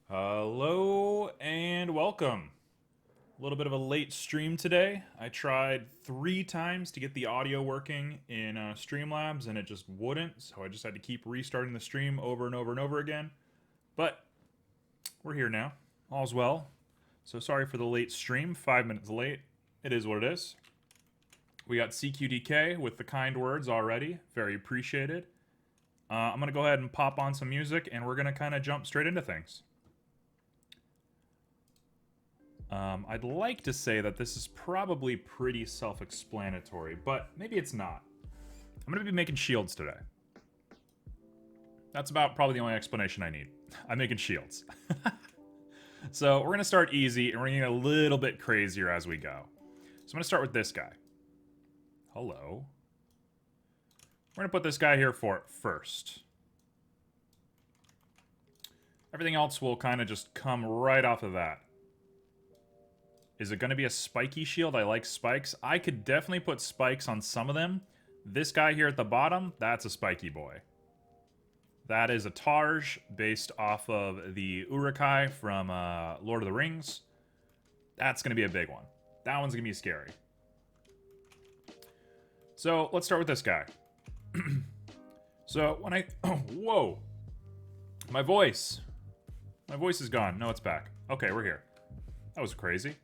Hello and welcome. A little bit of a late stream today. I tried 3 times to get the audio working in Streamlabs and it just wouldn't, so I just had to keep restarting the stream over and over and over again. But we're here now. All's well. So sorry for the late stream, 5 minutes late. It is what it is. We got CQDK with the kind words already. Very appreciated. I'm going to go ahead and pop on some music and we're going to kind of jump straight into things. I'd like to say that this is probably pretty self-explanatory, but maybe it's not. I'm going to be making shields today. That's about probably the only explanation I need. I'm making shields. So we're going to start easy, and we're going to get a little bit crazier as we go. So I'm going to start with this guy. Hello. We're going to put this guy here for first. Everything else will kind of just come right off of that. Is it going to be a spiky shield? I like spikes. I could definitely put spikes on some of them. This guy here at the bottom, that's a spiky boy. That is a Tarj based off of the Urukai from Lord of the Rings. That's going to be a big one. That one's going to be scary. So let's start with this guy. So when I... Oh, whoa. My voice. My voice is gone. No, it's back. Okay, we're here. That was crazy.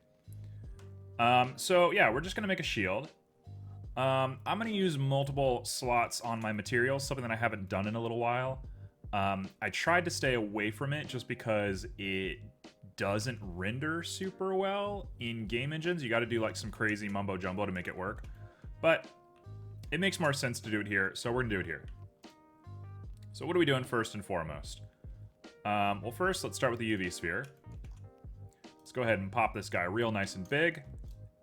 So yeah, we're just gonna make a shield. I'm gonna use multiple slots on my materials, something that I haven't done in a little while. I tried to stay away from it just because it doesn't render super well in game engines. You gotta do like some crazy mumbo jumbo to make it work. But it makes more sense to do it here, so we're gonna do it here. So what are we doing first and foremost? Well, first, let's start with the UV sphere. Let's go ahead and pop this guy real nice and big.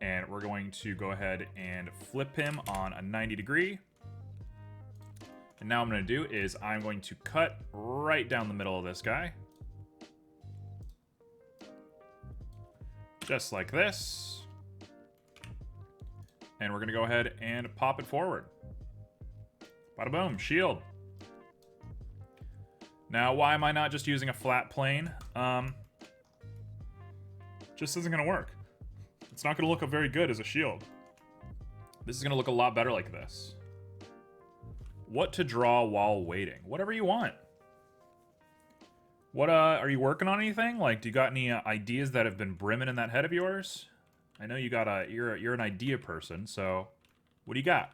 And we're going to go ahead and flip him on a 90 degree. And now what I'm going to do is I'm going to cut right down the middle of this guy. Just like this. And we're going to go ahead and pop it forward. Bada boom, shield. Now, why am I not just using a flat plane? Just isn't going to work. It's not going to look very good as a shield. This is going to look a lot better like this. What to draw while waiting? Whatever you want. What, are you working on anything? Like, do you got any ideas that have been brimming in that head of yours? I know you got you're an idea person, so what do you got?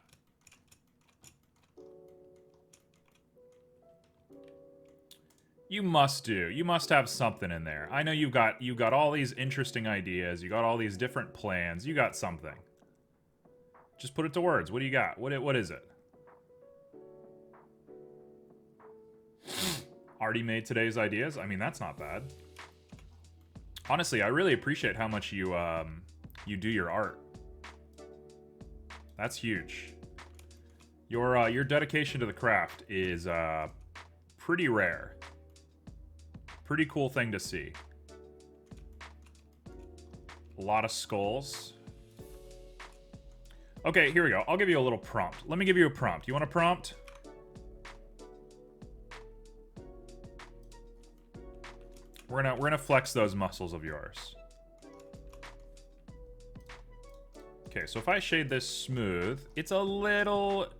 You must do. You must have something in there. I know you've got all these interesting ideas. You got all these different plans. You got something. Just put it to words. What do you got? What is it? Already made today's ideas? I mean, that's not bad. Honestly, I really appreciate how much you you do your art. That's huge. Your dedication to the craft is pretty rare. Pretty cool thing to see. A lot of skulls. Okay, here we go. I'll give you a little prompt. Let me give you a prompt. You want a prompt? We're gonna flex those muscles of yours. Okay, so if I shade this smooth, it's a little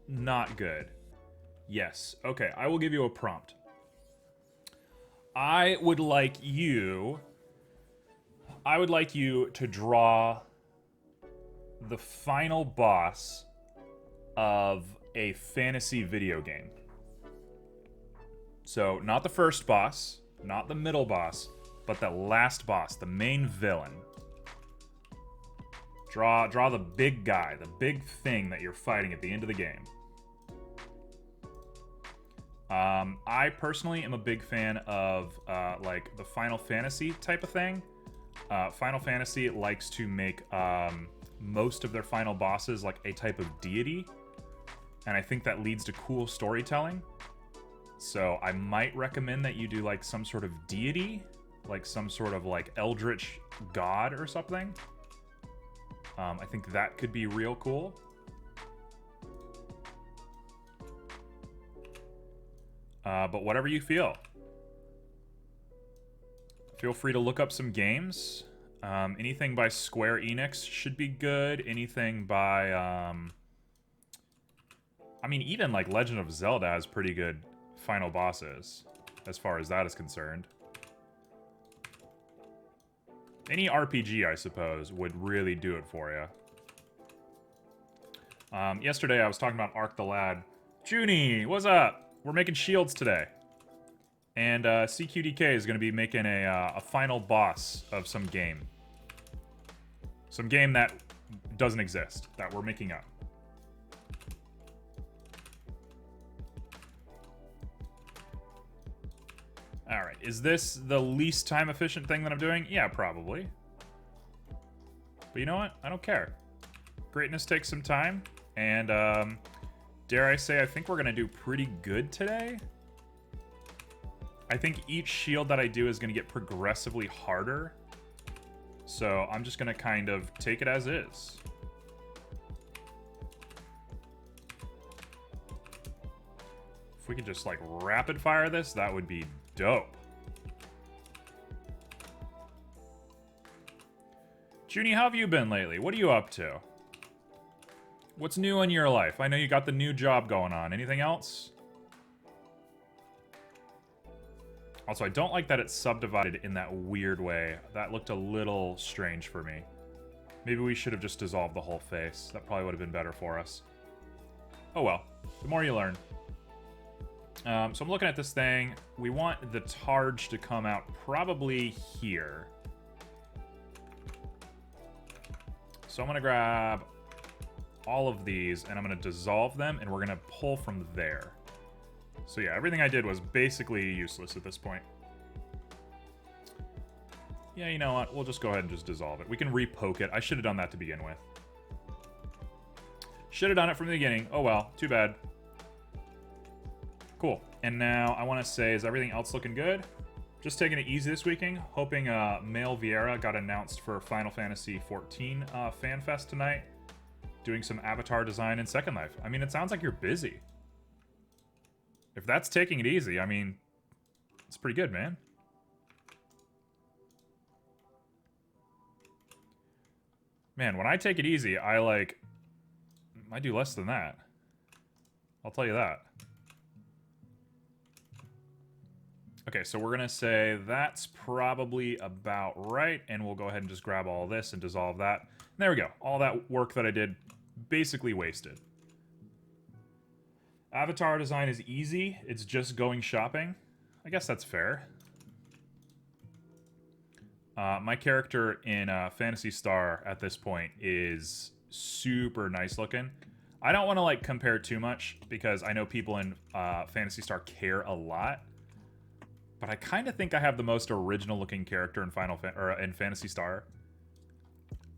not good. Yes. Okay, I will give you a prompt. I would like you to draw the final boss of a fantasy video game. So, not the first boss, not the middle boss, but the last boss, the main villain. Draw the big guy, the big thing that you're fighting at the end of the game. I personally am a big fan of like the Final Fantasy type of thing. Final Fantasy likes to make most of their final bosses like a type of deity, and I think that leads to cool storytelling. So I might recommend that you do like some sort of deity, like some sort of like eldritch god or something. I think that could be real cool. But whatever you feel. Feel free to look up some games. Anything by Square Enix should be good. Anything by, I mean, even like Legend of Zelda has pretty good final bosses, as far as that is concerned. Any RPG, I suppose, would really do it for you. Yesterday, I was talking about Ark the Lad. Junie, what's up? We're making shields today. And CQDK is going to be making a final boss of some game. Some game that doesn't exist, that we're making up. Alright, is this the least time efficient thing that I'm doing? Yeah, probably. But you know what? I don't care. Greatness takes some time, and dare I say, I think we're going to do pretty good today. I think each shield that I do is going to get progressively harder. So I'm just going to kind of take it as is. If we could just like rapid fire this, that would be dope. Junie, how have you been lately? What are you up to? What's new in your life? I know you got the new job going on. Anything else? Also, I don't like that it's subdivided in that weird way. That looked a little strange for me. Maybe we should have just dissolved the whole face. That probably would have been better for us. Oh well. The more you learn. So I'm looking at this thing. We want the Targe to come out probably here. So I'm going to grab all of these, and I'm going to dissolve them, and we're going to pull from there. So yeah, everything I did was basically useless at this point. Yeah, you know what? We'll just go ahead and just dissolve it. We can re-poke it. I should have done that to begin with. Should have done it from the beginning. Oh well, too bad. Cool. And now I want to say, is everything else looking good? Just taking it easy this weekend. Hoping Male Vieira got announced for Final Fantasy XIV Fan Fest tonight. Doing some avatar design in Second Life. I mean, it sounds like you're busy. If that's taking it easy, I mean, it's pretty good, man. Man, when I take it easy, I do less than that. I'll tell you that. Okay, so we're gonna say that's probably about right, and we'll go ahead and just grab all this and dissolve that. And there we go. All that work that I did, basically wasted. Avatar design is easy. It's just going shopping. I guess that's fair. My character in Phantasy Star at this point is super nice looking. I don't want to like compare too much because I know people in Phantasy Star care a lot. But I kind of think I have the most original looking character in in Phantasy Star.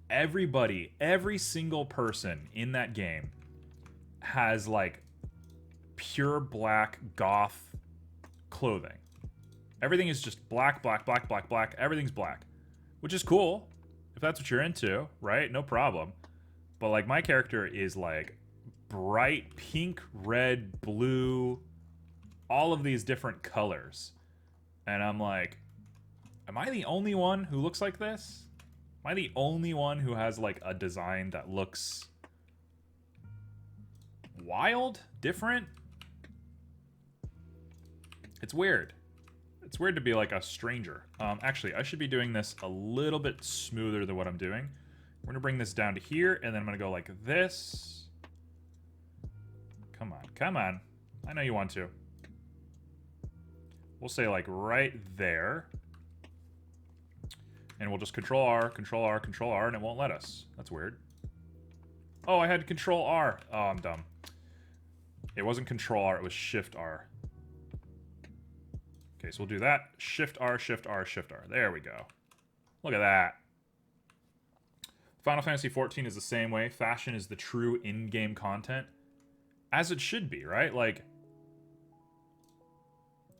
Everybody, every single person in that game has like pure black goth clothing. Everything is just black, black, black, black, black. Everything's black, which is cool if that's what you're into, right? No problem. But like my character is like bright pink, red, blue, all of these different colors. And I'm like, am I the only one who looks like this? Am I the only one who has like a design that looks wild, different? It's weird. It's weird to be like a stranger. Actually, I should be doing this a little bit smoother than what I'm doing. We're gonna bring this down to here, and then I'm gonna go like this. Come on, come on. I know you want to. We'll say like right there. And we'll just Control R, Control R, Control R, and it won't let us. That's weird. Oh, I had Control R. Oh, I'm dumb. It wasn't Control R, it was Shift R. Okay, so we'll do that. Shift R, Shift R, Shift R. There we go. Look at that. Final Fantasy XIV is the same way. Fashion is the true in-game content. As it should be, right? Like,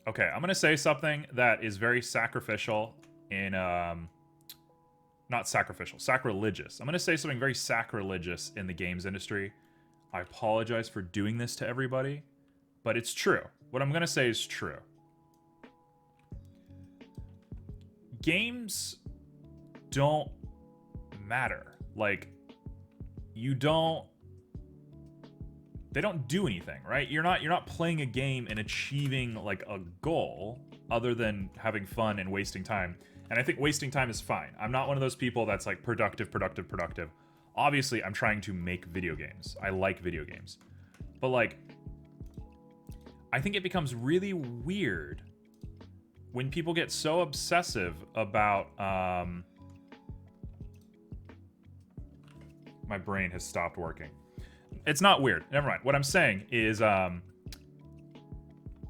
okay, I'm going to say something that is very sacrificial in, not sacrificial, sacrilegious. I'm going to say something very sacrilegious in the games industry. I apologize for doing this to everybody, but it's true. What I'm going to say is true. games don't matter. Like, you don't... They don't do anything, right? You're not playing a game and achieving, like, a goal other than having fun and wasting time. And I think wasting time is fine. I'm not one of those people that's, like, productive. Obviously, I'm trying to make video games. I like video games. But, like, I think it becomes really weird when people get so obsessive about, my brain has stopped working. It's not weird. Never mind. What I'm saying is,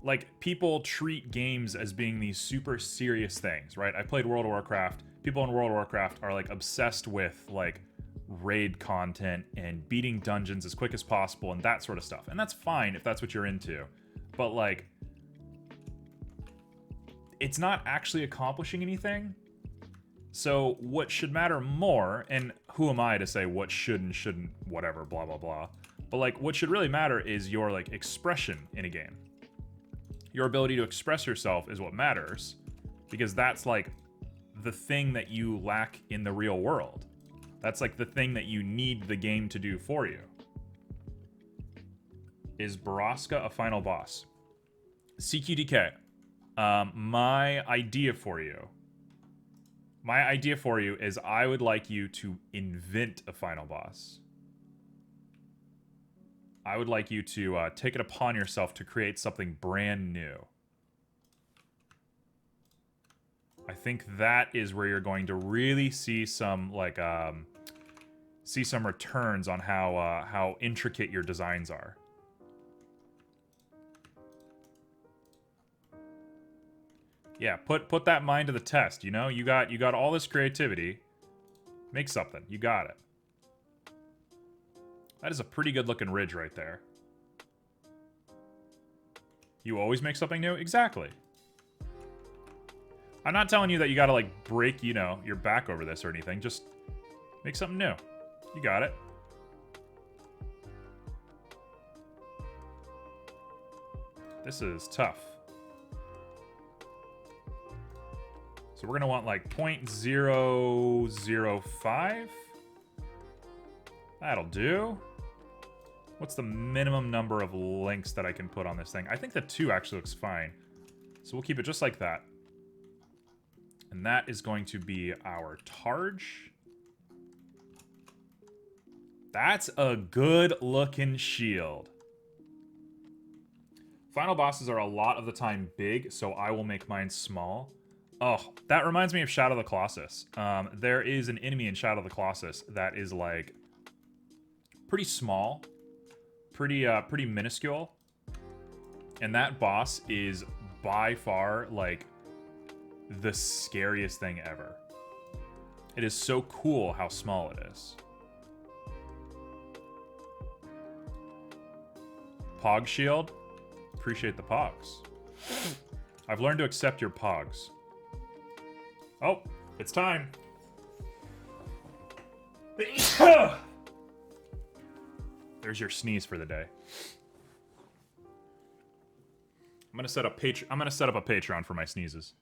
like, people treat games as being these super serious things, right? I played World of Warcraft. People in World of Warcraft are, like, obsessed with, like, raid content and beating dungeons as quick as possible and that sort of stuff. And that's fine if that's what you're into. But, like, it's not actually accomplishing anything. So what should matter more, and who am I to say what should and shouldn't, whatever, blah, blah, blah. But, like, what should really matter is your, like, expression in a game. Your ability to express yourself is what matters, because that's, like, the thing that you lack in the real world. That's, like, the thing that you need the game to do for you. Is Baraska a final boss? CQDK, my idea for you is I would like you to invent a final boss. I would like you to take it upon yourself to create something brand new. I think that is where you're going to really see some, like, see some returns on how intricate your designs are. Yeah, put that mind to the test, you know? You got all this creativity. Make something. You got it. That is a pretty good looking ridge right there. You always make something new? Exactly. I'm not telling you that you gotta, like, break, you know, your back over this or anything. Just make something new. You got it. This is tough. So we're gonna want, like, 0.005. That'll do. What's the minimum number of links that I can put on this thing? I think the 2 actually looks fine. So we'll keep it just like that. And that is going to be our Targe. That's a good looking shield. Final bosses are a lot of the time big, so I will make mine small. Oh, that reminds me of Shadow of the Colossus. There is an enemy in Shadow of the Colossus that is, like, pretty small, pretty minuscule, and that boss is by far, like, the scariest thing ever. It is so cool how small it is. Pog shield? Appreciate the pogs. I've learned to accept your pogs. Oh, it's time. There's your sneeze for the day. I'm gonna set up a Patreon for my sneezes.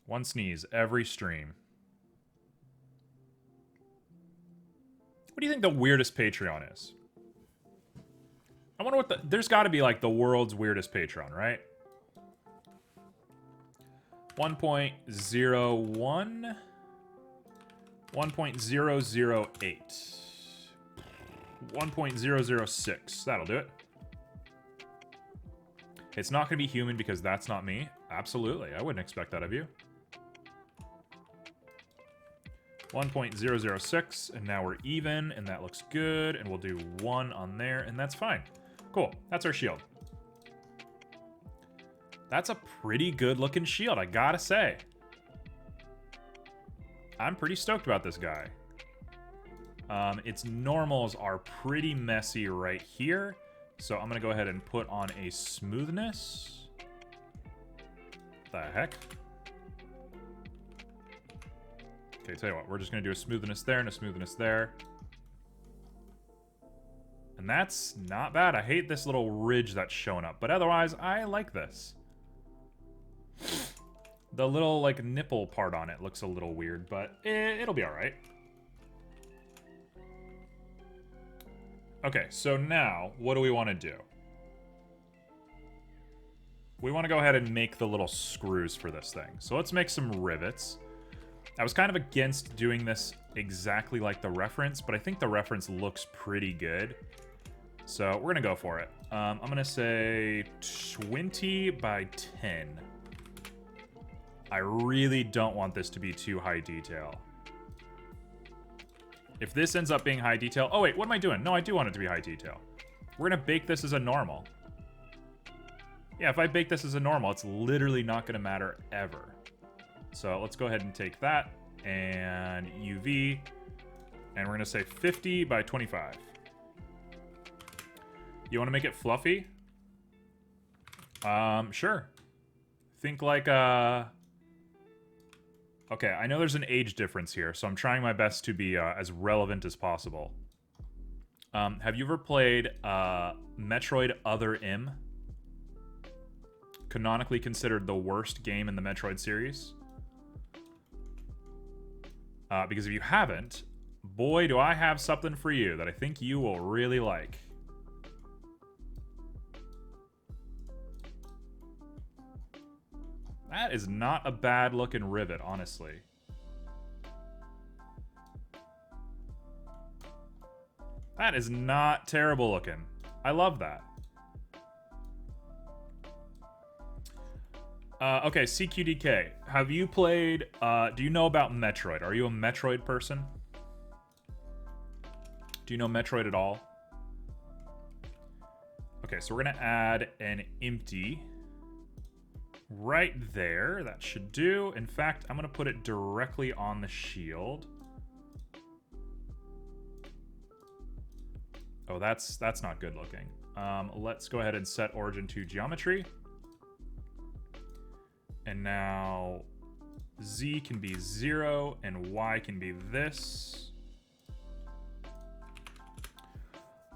One sneeze every stream. What do you think the weirdest Patreon is? I wonder what there's got to be, like, the world's weirdest Patreon, right? 1.01 1.008 1.006. That'll do it. It's not going to be human because that's not me. Absolutely. I wouldn't expect that of you. 1.006, and now we're even, and that looks good, and we'll do 1 on there, and that's fine. Cool. That's our shield. That's a pretty good looking shield, I gotta say. I'm pretty stoked about this guy. Its normals are pretty messy right here, so I'm gonna go ahead and put on a smoothness. The heck? Okay, tell you what, we're just gonna do a smoothness there and a smoothness there. And that's not bad. I hate this little ridge that's showing up, but otherwise, I like this. The little, like, nipple part on it looks a little weird, but it'll be alright. Okay, so now, what do we want to do? We want to go ahead and make the little screws for this thing. So let's make some rivets. I was kind of against doing this exactly like the reference, but I think the reference looks pretty good. So we're going to go for it. I'm going to say 20 by 10. I really don't want this to be too high detail. If this ends up being high detail... Oh, wait, what am I doing? No, I do want it to be high detail. We're going to bake this as a normal. Yeah, if I bake this as a normal, it's literally not going to matter ever. So let's go ahead and take that and UV. And we're going to say 50 by 25. You want to make it fluffy? Sure. Think like Okay, I know there's an age difference here, so I'm trying my best to be as relevant as possible. Have you ever played Metroid Other M? Canonically considered the worst game in the Metroid series. Because if you haven't, boy, do I have something for you that I think you will really like. That is not a bad looking rivet, honestly. That is not terrible looking. I love that. Okay, CQDK. Have you played... do you know about Metroid? Are you a Metroid person? Do you know Metroid at all? Okay, so we're going to add an empty... right there. That should do. In fact, I'm going to put it directly on the shield. Oh, that's not good looking. Let's go ahead and set origin to geometry. And now Z can be 0 and Y can be this.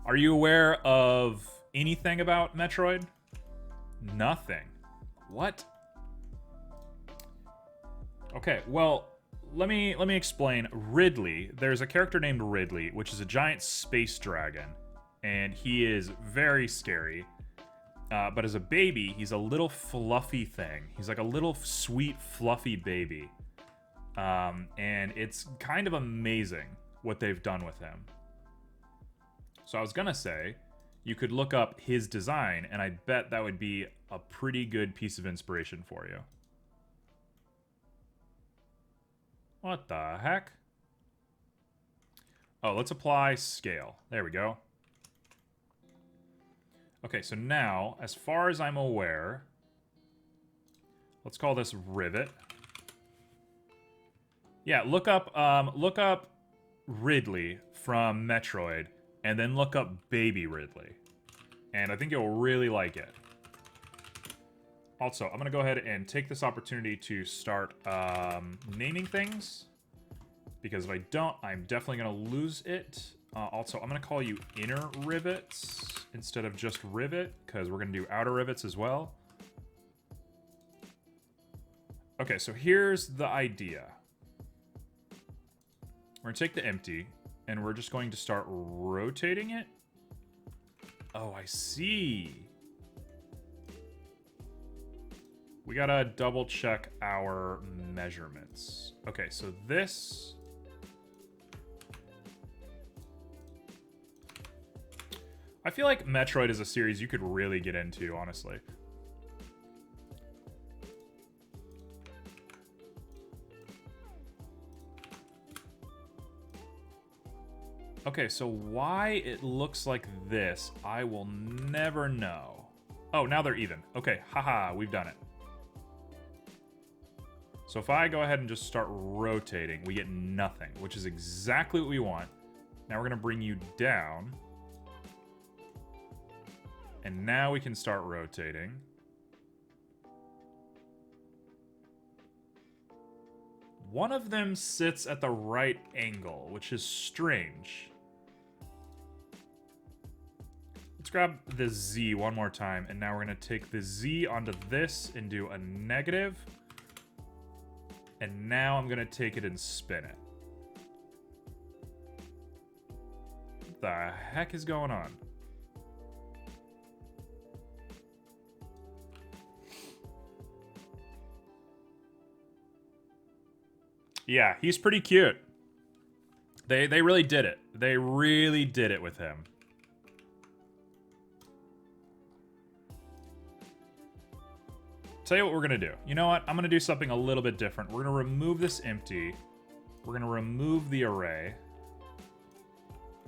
Are you aware of anything about Metroid? Nothing. What? Okay, well, let me explain. Ridley, there's a character named Ridley, which is a giant space dragon, and he is very scary. But as a baby, he's a little fluffy thing. He's like a little sweet, fluffy baby. And it's kind of amazing what they've done with him. So I was gonna say, you could look up his design, and I bet that would be a pretty good piece of inspiration for you. What the heck? Oh, let's apply scale. There we go. Okay, so now, as far as I'm aware, let's call this rivet. Yeah, look up Ridley from Metroid, and then look up Baby Ridley. And I think you'll really like it. Also, I'm going to go ahead and take this opportunity to start naming things. Because if I don't, I'm definitely going to lose it. Also, I'm going to call you inner rivets instead of just rivet, because we're going to do outer rivets as well. Okay, so here's the idea. We're going to take the empty, and we're just going to start rotating it. Oh, I see. We got to double check our measurements. Okay, so this... I feel like Metroid is a series you could really get into, honestly. Okay, so why it looks like this, I will never know. Oh, now they're even. Okay, haha, we've done it. So if I go ahead and just start rotating, we get nothing, which is exactly what we want. Now we're going to bring you down. And now we can start rotating. One of them sits at the right angle, which is strange. Let's grab the Z one more time, and now we're going to take the Z onto this and do a negative. And now I'm going to take it and spin it. What the heck is going on? Yeah, he's pretty cute. They really did it. They really did it with him. Tell you what we're gonna do. You know what? I'm gonna do something a little bit different. We're gonna remove this empty. We're gonna remove the array.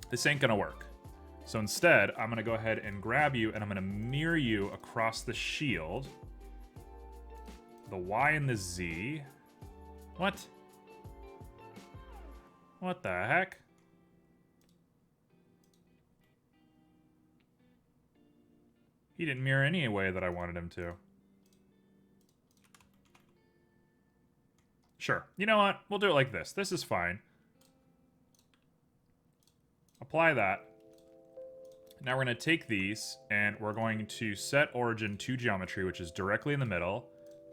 This ain't gonna work. So instead, I'm gonna go ahead and grab you and I'm gonna mirror you across the shield. The Y and the Z. What? What the heck? He didn't mirror any way that I wanted him to. Sure. You know what? We'll do it like this. This is fine. Apply that. Now we're going to take these, and we're going to set origin to geometry, which is directly in the middle.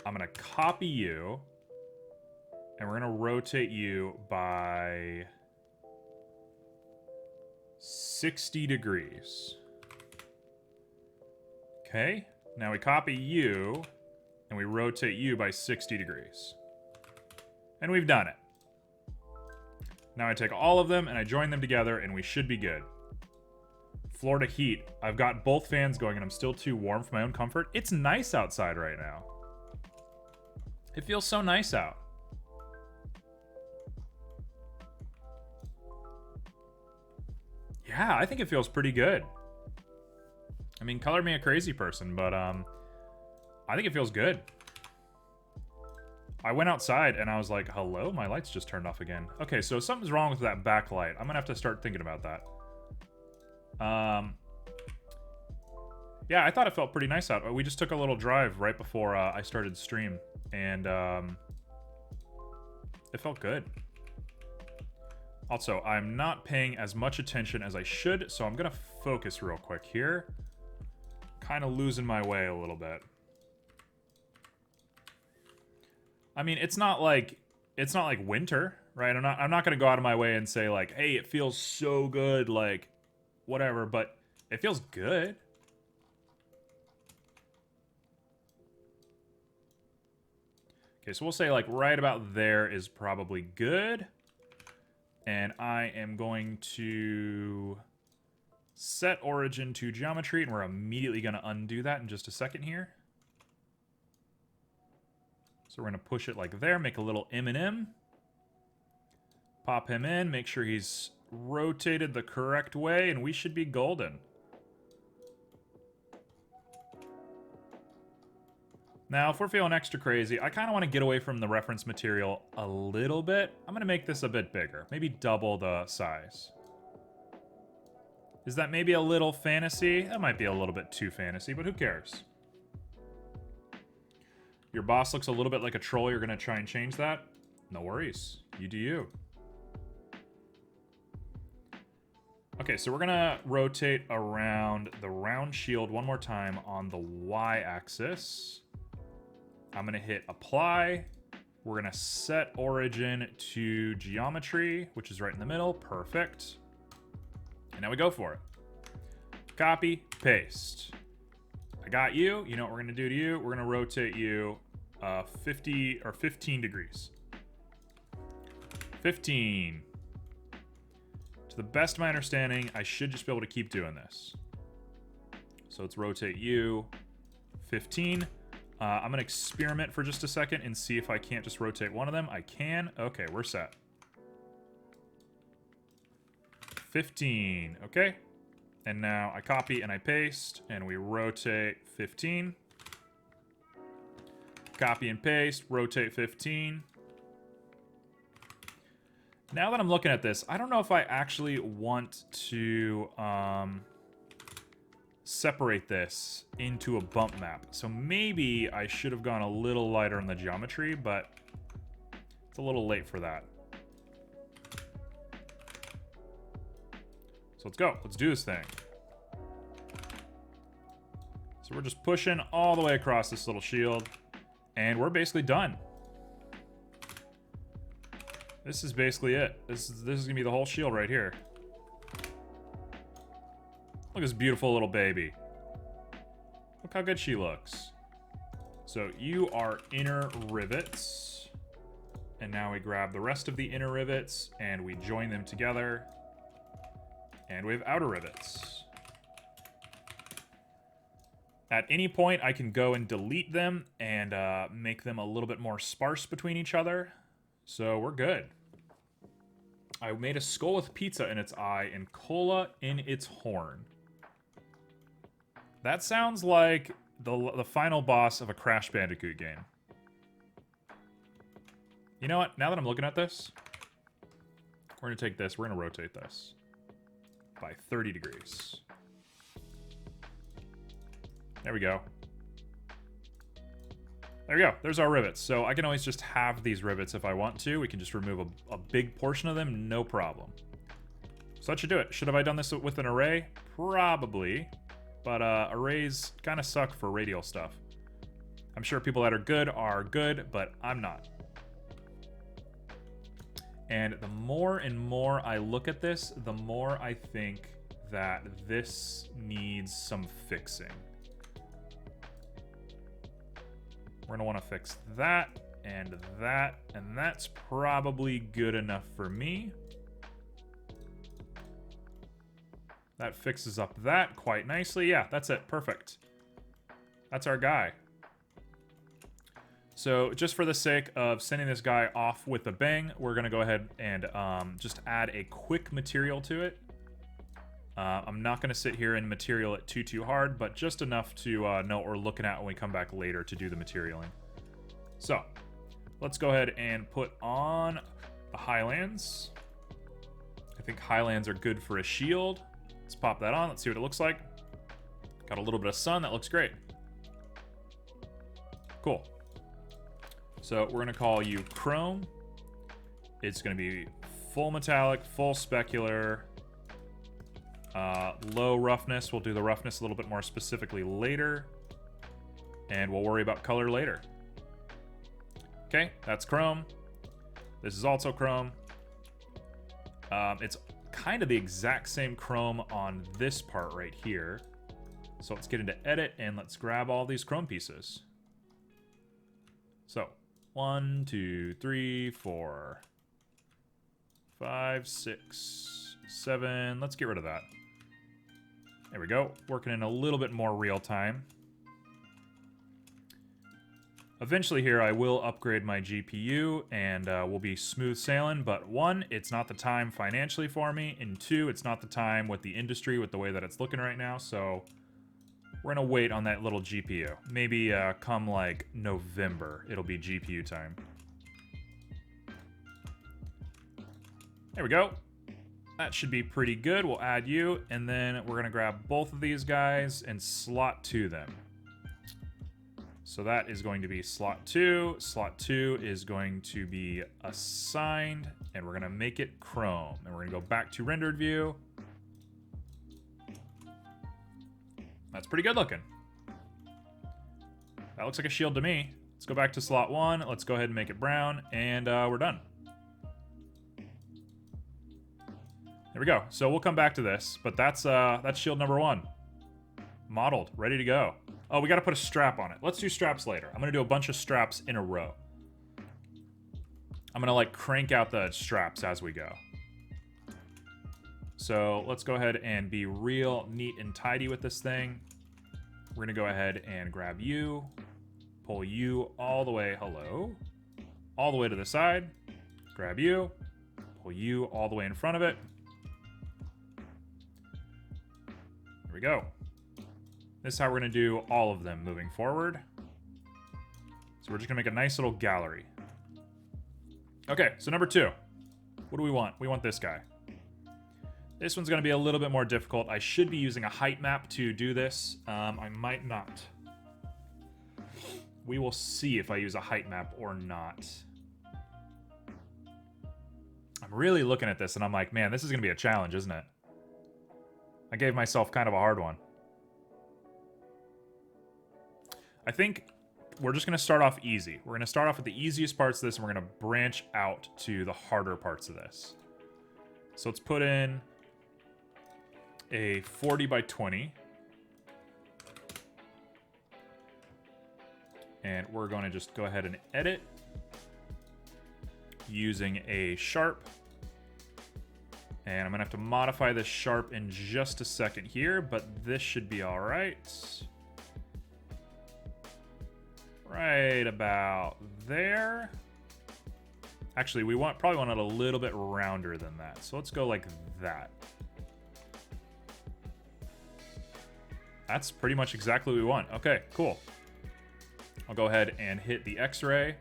I'm going to copy you, and we're going to rotate you by 60 degrees. Okay. Now we copy you, and we rotate you by 60 degrees. And we've done it. Now I take all of them and I join them together and we should be good. Florida heat. I've got both fans going and I'm still too warm for my own comfort. It's nice outside right now. It feels so nice out. Yeah, I think it feels pretty good. I mean, color me a crazy person, but I think it feels good. I went outside and I was like, hello, my lights just turned off again. Okay, so something's wrong with that backlight. I'm gonna have to start thinking about that. Yeah, I thought it felt pretty nice out. We just took a little drive right before I started the stream, and it felt good. Also, I'm not paying as much attention as I should, so I'm gonna focus real quick here. Kind of losing my way a little bit. I mean, it's not like winter, right? I'm not gonna go out of my way and say like, hey, it feels so good, like whatever, but it feels good. Okay, so we'll say like right about there is probably good. And I am going to set origin to geometry, and we're immediately gonna undo that in just a second here. So we're going to push it like there, make a little M&M. Pop him in, make sure he's rotated the correct way, and we should be golden. Now, if we're feeling extra crazy, I kind of want to get away from the reference material a little bit. I'm going to make this a bit bigger, maybe double the size. Is that maybe a little fantasy? That might be a little bit too fantasy, but who cares? Your boss looks a little bit like a troll. You're going to try and change that? No worries. You do you. Okay, so we're going to rotate around the round shield one more time on the Y-axis. I'm going to hit apply. We're going to set origin to geometry, which is right in the middle. Perfect. And now we go for it. Copy, paste. I got you. You know what we're going to do to you? We're going to rotate you 50 or 15 degrees. 15. To the best of my understanding, I should just be able to keep doing this. So let's rotate you 15. I'm going to experiment for just a second and see if I can't just rotate one of them. I can. Okay, we're set. 15. Okay. And now I copy and I paste, and we rotate 15. Copy and paste, rotate 15. Now that I'm looking at this, I don't know if I actually want to separate this into a bump map. So maybe I should have gone a little lighter on the geometry, but it's a little late for that. So let's go. Let's do this thing. So we're just pushing all the way across this little shield, and we're basically done. This is basically it. This is gonna be the whole shield right here. Look at this beautiful little baby. Look how good she looks. So you are inner rivets. And now we grab the rest of the inner rivets and we join them together. And we have outer rivets. At any point, I can go and delete them and make them a little bit more sparse between each other. So we're good. I made a skull with pizza in its eye and cola in its horn. That sounds like the final boss of a Crash Bandicoot game. You know what? Now that I'm looking at this, we're going to take this, we're going to rotate this by 30 degrees. There we go. There we go. There's our rivets. So I can always just have these rivets if I want to. We can just remove a big portion of them, no problem. So that should do it. Should have I done this with an array? Probably. But arrays kind of suck for radial stuff. I'm sure people that are good, but I'm not. And the more and more I look at this, the more I think that this needs some fixing. We're gonna want to fix that, and that's probably good enough for me. That fixes up that quite nicely. Yeah, that's it. Perfect. That's our guy. So just for the sake of sending this guy off with a bang, we're gonna go ahead and just add a quick material to it. I'm not going to sit here and material it too hard, but just enough to know what we're looking at when we come back later to do the materialing. So, let's go ahead and put on the Highlands. I think Highlands are good for a shield. Let's pop that on. Let's see what it looks like. Got a little bit of sun. That looks great. Cool. So, we're going to call you Chrome. It's going to be full metallic, full specular. Low roughness. We'll do the roughness a little bit more specifically later. And we'll worry about color later. Okay, that's chrome. This is also chrome. It's kind of the exact same chrome on this part right here. So let's get into edit and let's grab all these chrome pieces. So 1, 2, 3, 4, 5, 6, 7. Let's get rid of that. There we go. Working in a little bit more real time. Eventually here I will upgrade my GPU and we'll be smooth sailing, but 1, it's not the time financially for me, and 2, it's not the time with the industry with the way that it's looking right now, so we're gonna wait on that little GPU. Maybe come like November, it'll be GPU time. There we go. That should be pretty good. We'll add you, and then we're gonna grab both of these guys and slot to them. So that is going to be slot 2. Slot 2 is going to be assigned, and we're gonna make it chrome. And we're gonna go back to rendered view. That's pretty good looking. That looks like a shield to me. Let's go back to slot 1. Let's go ahead and make it brown, and we're done. There we go. So we'll come back to this, but that's shield number 1. Modeled, ready to go. Oh, we got to put a strap on it. Let's do straps later. I'm going to do a bunch of straps in a row. I'm going to like crank out the straps as we go. So let's go ahead and be real neat and tidy with this thing. We're going to go ahead and grab you, pull you all the way, hello, all the way to the side, grab you, pull you all the way in front of it. There we go. This is how we're going to do all of them moving forward. So we're just going to make a nice little gallery. Okay, so number 2. What do we want? We want this guy. This one's going to be a little bit more difficult. I should be using a height map to do this. I might not. We will see if I use a height map or not. I'm really looking at this and I'm like, man, this is going to be a challenge, isn't it? I gave myself kind of a hard one. I think we're just going to start off easy. We're going to start off with the easiest parts of this, and we're going to branch out to the harder parts of this. So let's put in a 40 by 20. And we're going to just go ahead and edit using a sharp. And I'm going to have to modify this sharp in just a second here, but this should be all right. Right about there. Actually, we probably want it a little bit rounder than that. So let's go like that. That's pretty much exactly what we want. Okay, cool. I'll go ahead and hit the X-ray,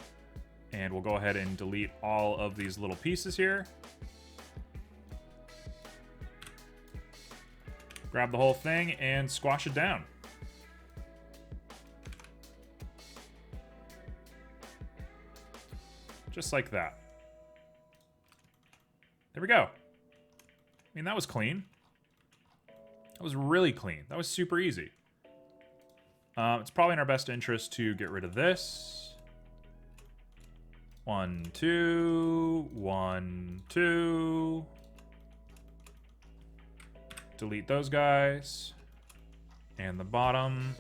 and we'll go ahead and delete all of these little pieces here. Grab the whole thing and squash it down. Just like that. There we go. I mean, that was clean. That was really clean. That was super easy. It's probably in our best interest to get rid of this. 1, 2, 1, 2. Delete those guys. And the bottom.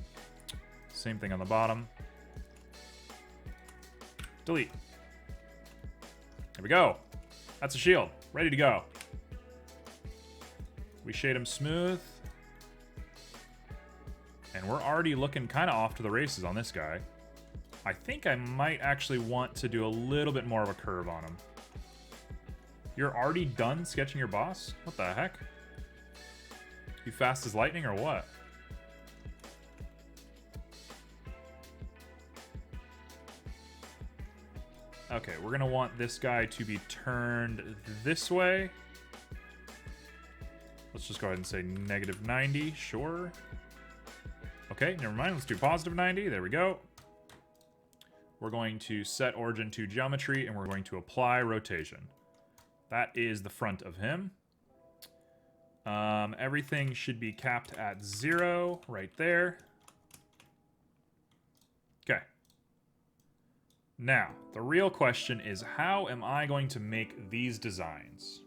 Same thing on the bottom. Delete. There we go. That's a shield. Ready to go. We shade him smooth. And we're already looking kind of off to the races on this guy. I think I might actually want to do a little bit more of a curve on him. You're already done sketching your boss? What the heck? You fast as lightning or what? Okay, we're gonna want this guy to be turned this way. Let's just go ahead and say -90, sure. Okay, never mind, let's do +90, there we go. We're going to set origin to geometry, and we're going to apply rotation. That is the front of him. Everything should be capped at 0 right there. Okay. Now, the real question is, how am I going to make these designs?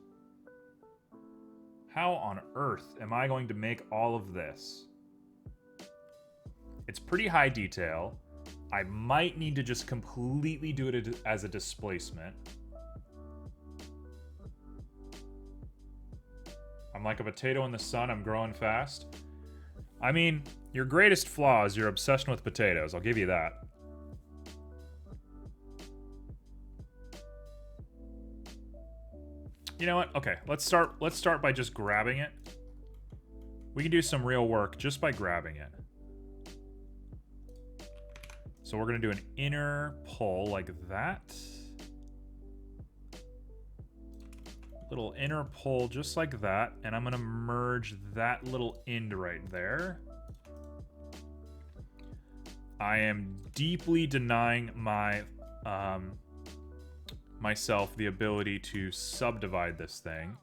How on earth am I going to make all of this? It's pretty high detail. I might need to just completely do it as a displacement. I'm like a potato in the sun, I'm growing fast. I mean, your greatest flaw is your obsession with potatoes, I'll give you that. You know what? Okay, let's start by just grabbing it. We can do some real work just by grabbing it. So we're gonna do an inner pull like that. Little inner pull just like that, and I'm gonna merge that little end right there. I am deeply denying my myself the ability to subdivide this thing.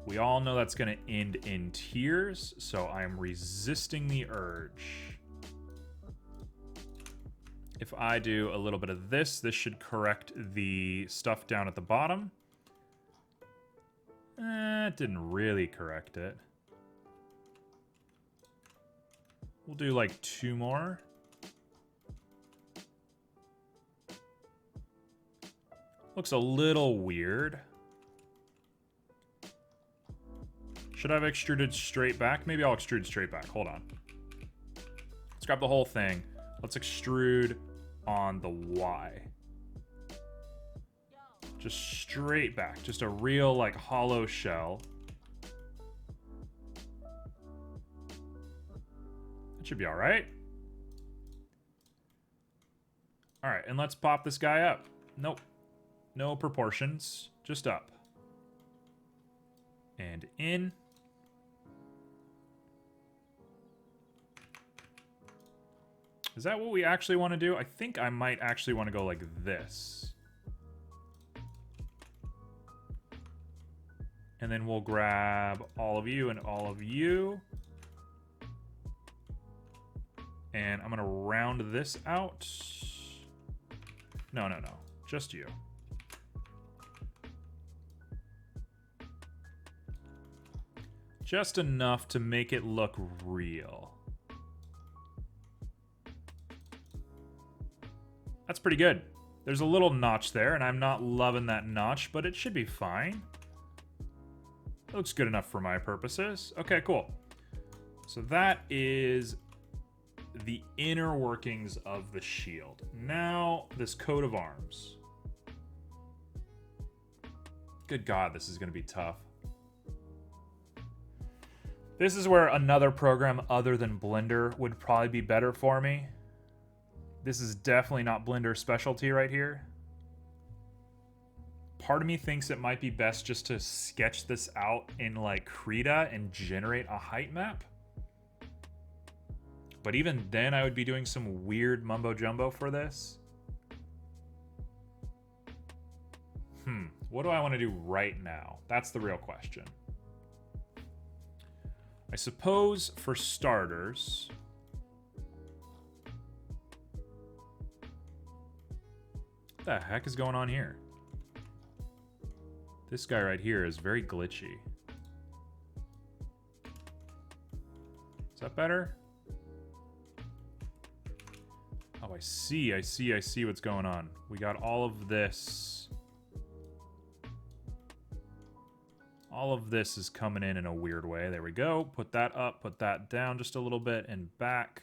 We all know that's gonna end in tears, so I'm resisting the urge. If I do a little bit of this, this should correct the stuff down at the bottom. It didn't really correct it. We'll do like 2 more. Looks a little weird. Should I have extruded straight back? Maybe I'll extrude straight back. Hold on. Let's grab the whole thing. Let's extrude on the Y. Just straight back. Just a real, like, hollow shell. That should be alright. Alright, and let's pop this guy up. Nope. No proportions. Just up. And in. Is that what we actually want to do? I think I might actually want to go like this. And then we'll grab all of you and all of you. And I'm going to round this out. No. Just you. Just enough to make it look real. That's pretty good. There's a little notch there, and I'm not loving that notch, but it should be fine. It looks good enough for my purposes. Okay, cool. So that is the inner workings of the shield. Now, this coat of arms. Good God, this is going to be tough. This is where another program other than Blender would probably be better for me. This is definitely not Blender's specialty right here. Part of me thinks it might be best just to sketch this out in like Krita and generate a height map. But even then I would be doing some weird mumbo jumbo for this. What do I want to do right now? That's the real question. I suppose for starters, what the heck is going on here? This guy right here is very glitchy. Is that better? Oh, I see what's going on. We got all of this. All of this is coming in a weird way. There we go. Put that up, put that down just a little bit and back.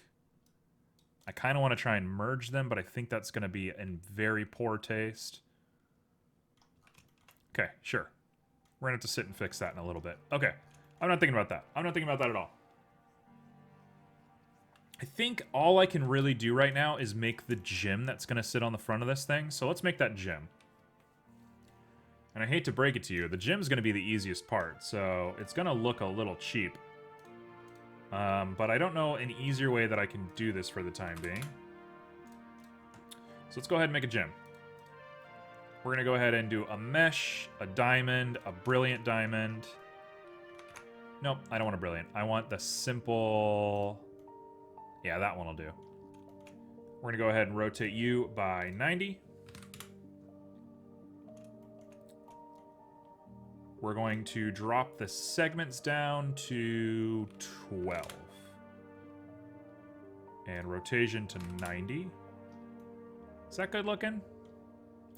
I kind of want to try and merge them, but I think that's going to be in very poor taste. Okay, sure. We're going to have to sit and fix that in a little bit. Okay, I'm not thinking about that. I'm not thinking about that at all. I think all I can really do right now is make the gym that's going to sit on the front of this thing. So let's make that gym. And I hate to break it to you, the gym's going to be the easiest part, so it's going to look a little cheap. But I don't know an easier way that I can do this for the time being. So let's go ahead and make a gym. We're going to go ahead and do a mesh, a diamond, a brilliant diamond. Nope, I don't want a brilliant. I want the simple... Yeah, that one will do. We're going to go ahead and rotate you by 90. We're going to drop the segments down to 12. And rotation to 90. Is that good looking?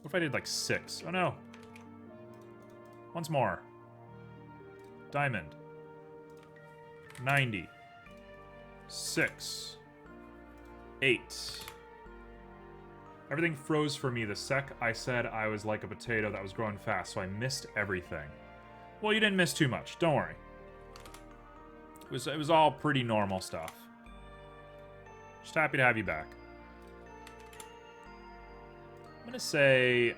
What if I did like 6? Oh no. Once more. Diamond. 90. 6. 8. Everything froze for me the sec I said I was like a potato that was growing fast, so I missed everything. Well, you didn't miss too much. Don't worry. It was all pretty normal stuff. Just happy to have you back. I'm gonna say...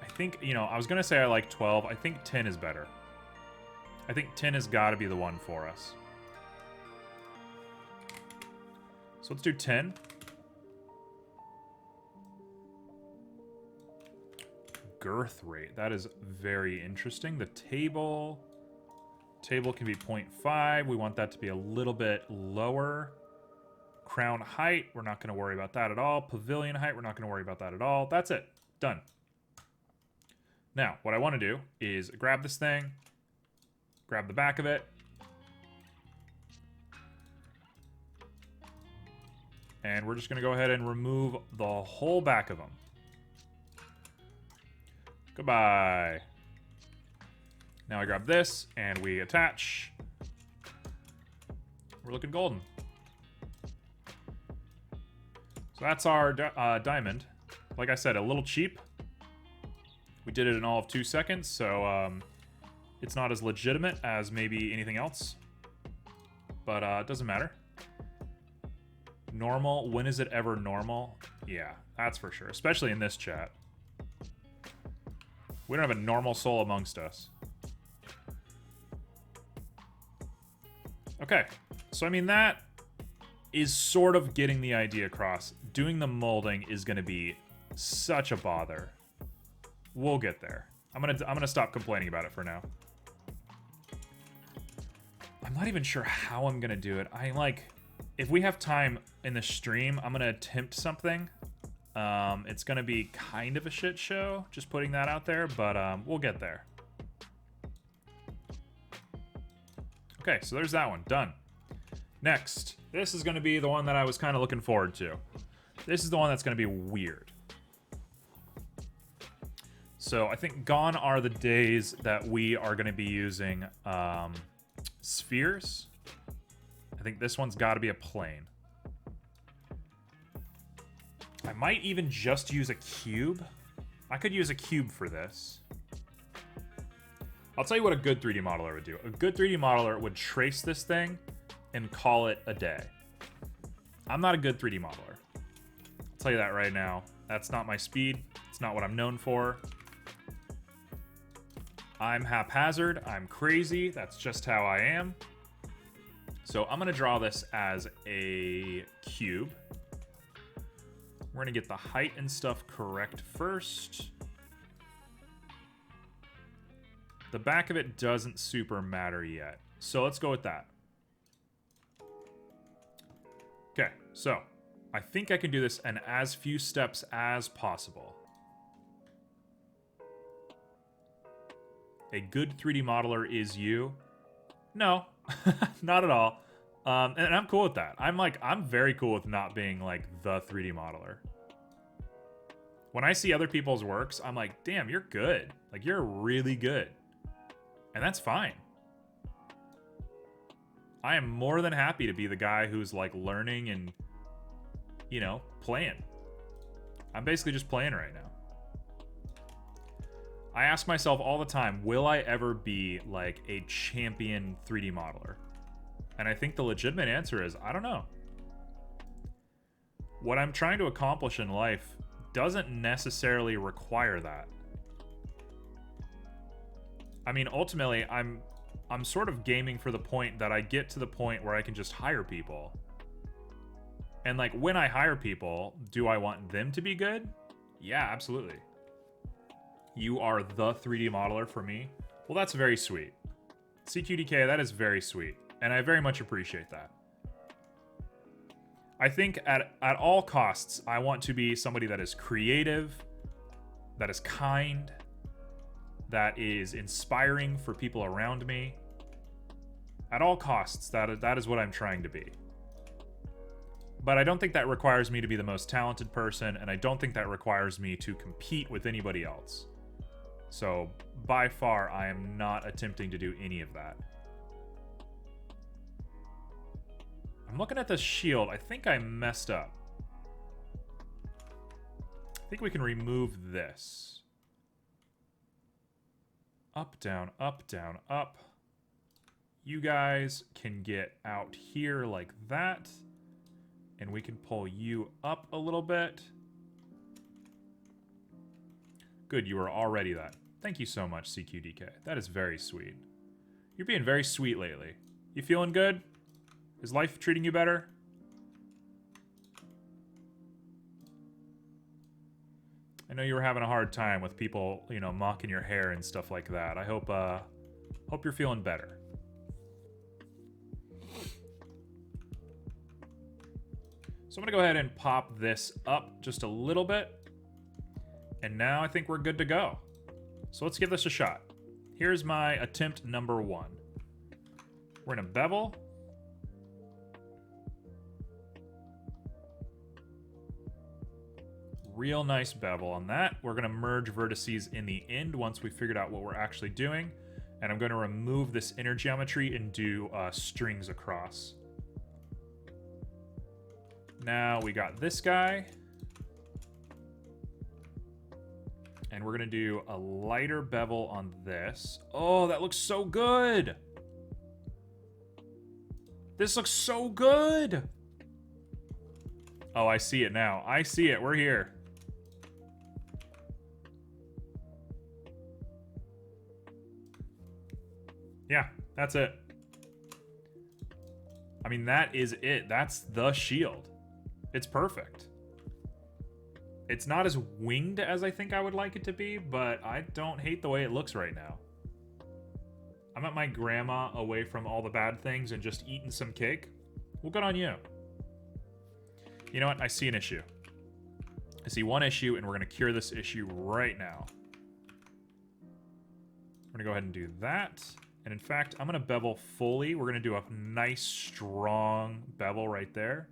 I think, you know, I was gonna say I like 12. I think 10 is better. I think 10 has got to be the one for us. So let's do 10. Girth rate. That is very interesting. The table can be 0.5. We want that to be a little bit lower. Crown height, we're not going to worry about that at all. Pavilion height, we're not going to worry about that at all. That's it. Done. Now, what I want to do is grab this thing, grab the back of it, and we're just going to go ahead and remove the whole back of them. Goodbye. Now I grab this, and we attach. We're looking golden. So that's our diamond. Like I said, a little cheap. We did it in all of 2 seconds, so it's not as legitimate as maybe anything else. But it doesn't matter. Normal, when is it ever normal? Yeah, that's for sure, especially in this chat. We don't have a normal soul amongst us. Okay, so I mean that is sort of getting the idea across. Doing the molding is going to be such a bother. We'll get there. I'm gonna stop complaining about it for now. I'm not even sure how I'm gonna do it. If we have time in the stream, I'm going to attempt something. It's going to be kind of a shit show, just putting that out there, but we'll get there. Okay, so there's that one. Done. Next. This is going to be the one that I was kind of looking forward to. This is the one that's going to be weird. So I think gone are the days that we are going to be using spheres. I think this one's got to be a plane. I might even just use a cube. I could use a cube for this. I'll tell you what a good 3D modeler would do. A good 3D modeler would trace this thing and call it a day. I'm not a good 3D modeler. I'll tell you that right now. That's not my speed. It's not what I'm known for. I'm haphazard. I'm crazy. That's just how I am. So I'm going to draw this as a cube. We're going to get the height and stuff correct first. The back of it doesn't super matter yet. So let's go with that. Okay, so I think I can do this in as few steps as possible. A good 3D modeler is you. No, not at all. And I'm cool with that. I'm very cool with not being like the 3D modeler. When I see other people's works, I'm like, damn, you're good. Like, you're really good. And that's fine. I am more than happy to be the guy who's like learning and, you know, playing. I'm basically just playing right now. I ask myself all the time, will I ever be like a champion 3D modeler? And I think the legitimate answer is, I don't know. What I'm trying to accomplish in life doesn't necessarily require that. I mean, ultimately, I'm sort of gaming for the point that I get to the point where I can just hire people. And like, when I hire people, do I want them to be good? Yeah, absolutely. You are the 3D modeler for me? Well, that's very sweet. CQDK, that is very sweet. And I very much appreciate that. I think at all costs, I want to be somebody that is creative, that is kind, that is inspiring for people around me. At all costs, that is what I'm trying to be. But I don't think that requires me to be the most talented person, and I don't think that requires me to compete with anybody else. So, by far, I am not attempting to do any of that. I'm looking at the shield. I think I messed up. I think we can remove this. Up, down, up, down, up. You guys can get out here like that. And we can pull you up a little bit. Good, you are already that. Thank you so much, CQDK. That is very sweet. You're being very sweet lately. You feeling good? Is life treating you better? I know you were having a hard time with people, you know, mocking your hair and stuff like that. I hope you're feeling better. So I'm gonna go ahead and pop this up just a little bit. And now I think we're good to go. So let's give this a shot. Here's my attempt number 1. We're gonna bevel. Real nice bevel on that. We're gonna merge vertices in the end once we figured out what we're actually doing. And I'm gonna remove this inner geometry and do strings across. Now we got this guy. And we're gonna do a lighter bevel on this. Oh, that looks so good. This looks so good. Oh, I see it now. I see it, we're here. Yeah, that's it. I mean, that is it. That's the shield. It's perfect. It's not as winged as I think I would like it to be, but I don't hate the way it looks right now. I'm at my grandma away from all the bad things and just eating some cake. Well, good on you. You know what? I see an issue. I see one issue, and we're going to cure this issue right now. We're going to go ahead and do that. And in fact, I'm going to bevel fully. We're going to do a nice, strong bevel right there.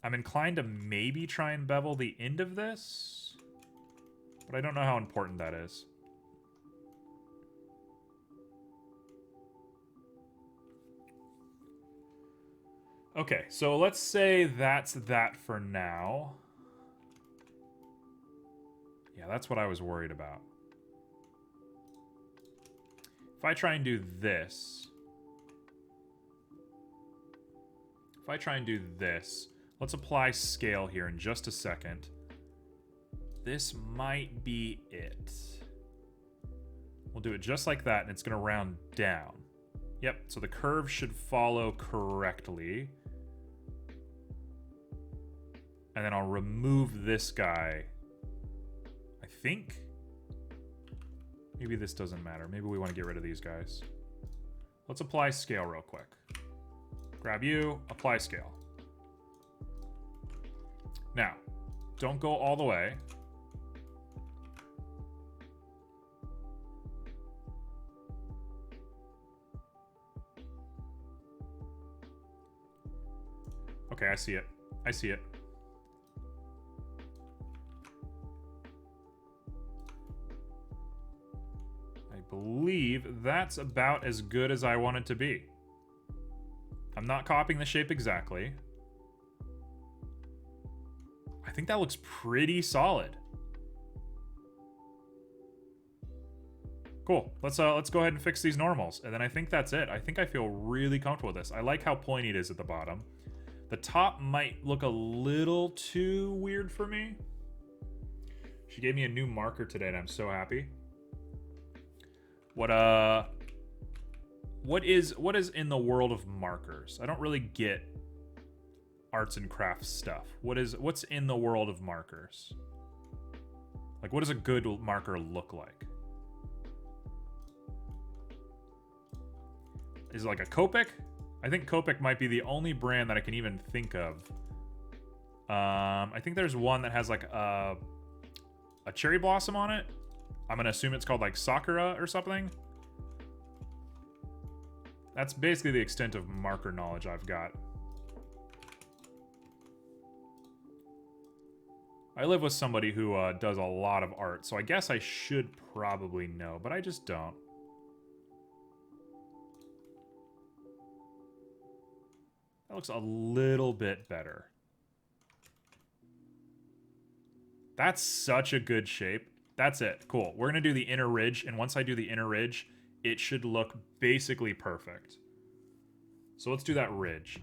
I'm inclined to maybe try and bevel the end of this, but I don't know how important that is. Okay, so let's say that's that for now. Yeah, that's what I was worried about. If I try and do this... If I try and do this... Let's apply scale here in just a second. This might be it. We'll do it just like that, and it's going to round down. Yep, so the curve should follow correctly. And then I'll remove this guy. I think. Maybe this doesn't matter. Maybe we want to get rid of these guys. Let's apply scale real quick. Grab you, apply scale. Now, don't go all the way. Okay, I see it. I see it. I believe that's about as good as I want it to be. I'm not copying the shape exactly. I think that looks pretty solid. Cool. Let's go ahead and fix these normals, and then I think that's it. I think I feel really comfortable with this. I like how pointy it is at the bottom. The top might look a little too weird for me. She gave me a new marker today, and I'm so happy. What is in the world of markers? I don't really get arts and crafts stuff. What's in the world of markers? Like, what does a good marker look like? Is it like a Copic? I think Copic might be the only brand that I can even think of. I think there's one that has like a cherry blossom on it. I'm gonna assume it's called like Sakura or something. That's basically the extent of marker knowledge I've got. I live with somebody who does a lot of art, so I guess I should probably know, but I just don't. That looks a little bit better. That's such a good shape. That's it. Cool. We're going to do the inner ridge, and once I do the inner ridge, it should look basically perfect. So let's do that ridge.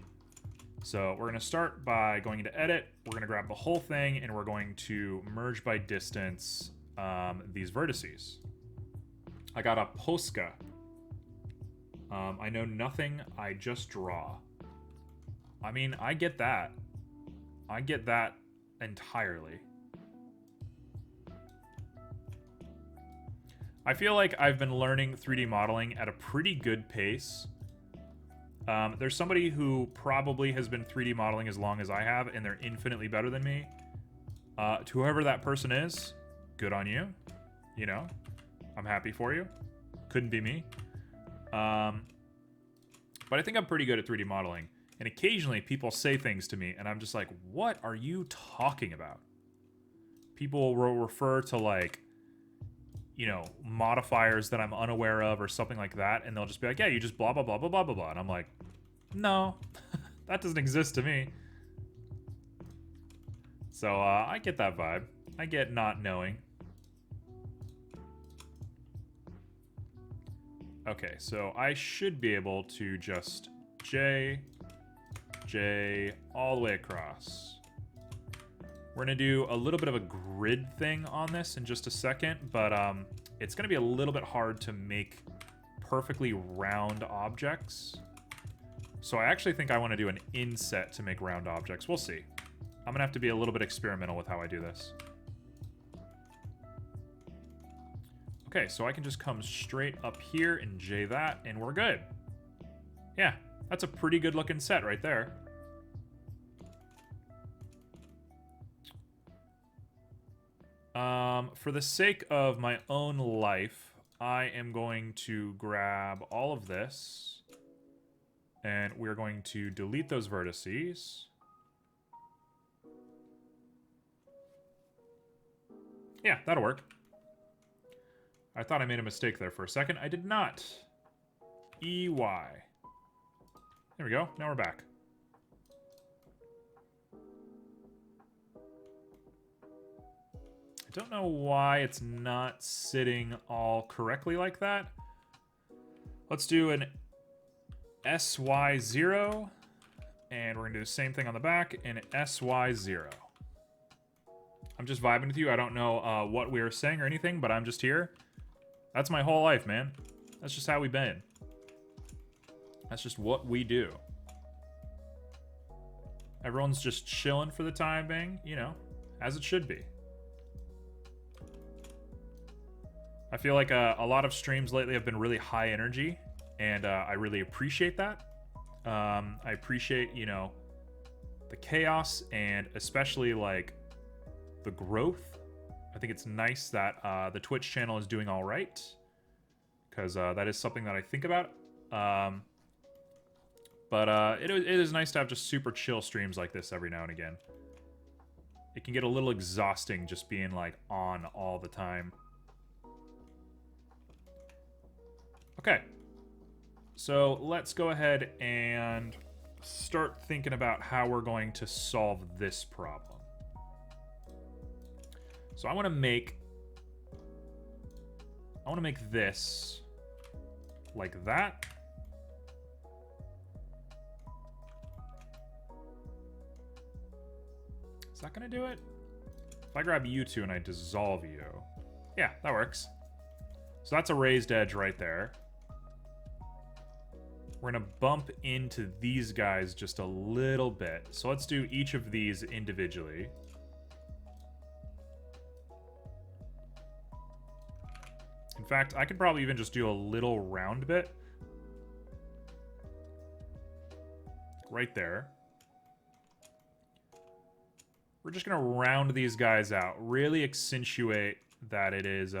So we're going to start by going into edit. We're going to grab the whole thing, and we're going to merge by distance these vertices. I got a Posca. I know nothing. I just draw. I mean, I get that. I get that entirely. I feel like I've been learning 3D modeling at a pretty good pace. There's somebody who probably has been 3D modeling as long as I have, and they're infinitely better than me. To whoever that person is, good on you. You know, I'm happy for you. Couldn't be me. But I think I'm pretty good at 3D modeling. And occasionally people say things to me, and I'm just like, what are you talking about? People will refer to, like, you know, modifiers that I'm unaware of or something like that, and they'll just be like, yeah, you just blah, blah, blah, blah, blah, blah, blah. And I'm like, no, that doesn't exist to me. So I get that vibe. I get not knowing. Okay, so I should be able to just J, all the way across. We're gonna do a little bit of a grid thing on this in just a second, but it's gonna be a little bit hard to make perfectly round objects. So I actually think I wanna do an inset to make round objects. We'll see. I'm gonna have to be a little bit experimental with how I do this. Okay, so I can just come straight up here and J that, and we're good. Yeah, that's a pretty good looking set right there. For the sake of my own life, I am going to grab all of this, and we're going to delete those vertices. Yeah, that'll work. I thought I made a mistake there for a second. I did not. EY. There we go. Now we're back. I don't know why it's not sitting all correctly like that. Let's do an SY0, and we're going to do the same thing on the back, and an SY0. I'm just vibing with you. I don't know what we were saying or anything, but I'm just here. That's my whole life, man. That's just how we've been. That's just what we do. Everyone's just chilling for the time being, you know, as it should be. I feel like a lot of streams lately have been really high energy, and I really appreciate that. I appreciate, you know, the chaos and especially like the growth. I think it's nice that the Twitch channel is doing all right, because that is something that I think about. But it is nice to have just super chill streams like this every now and again. It can get a little exhausting just being like on all the time. Okay, so let's go ahead and start thinking about how we're going to solve this problem. So I want to make this like that. Is that going to do it? If I grab you two and I dissolve you. Yeah, that works. So that's a raised edge right there. We're going to bump into these guys just a little bit. So let's do each of these individually. In fact, I could probably even just do a little round bit. Right there. We're just going to round these guys out. Really accentuate that it is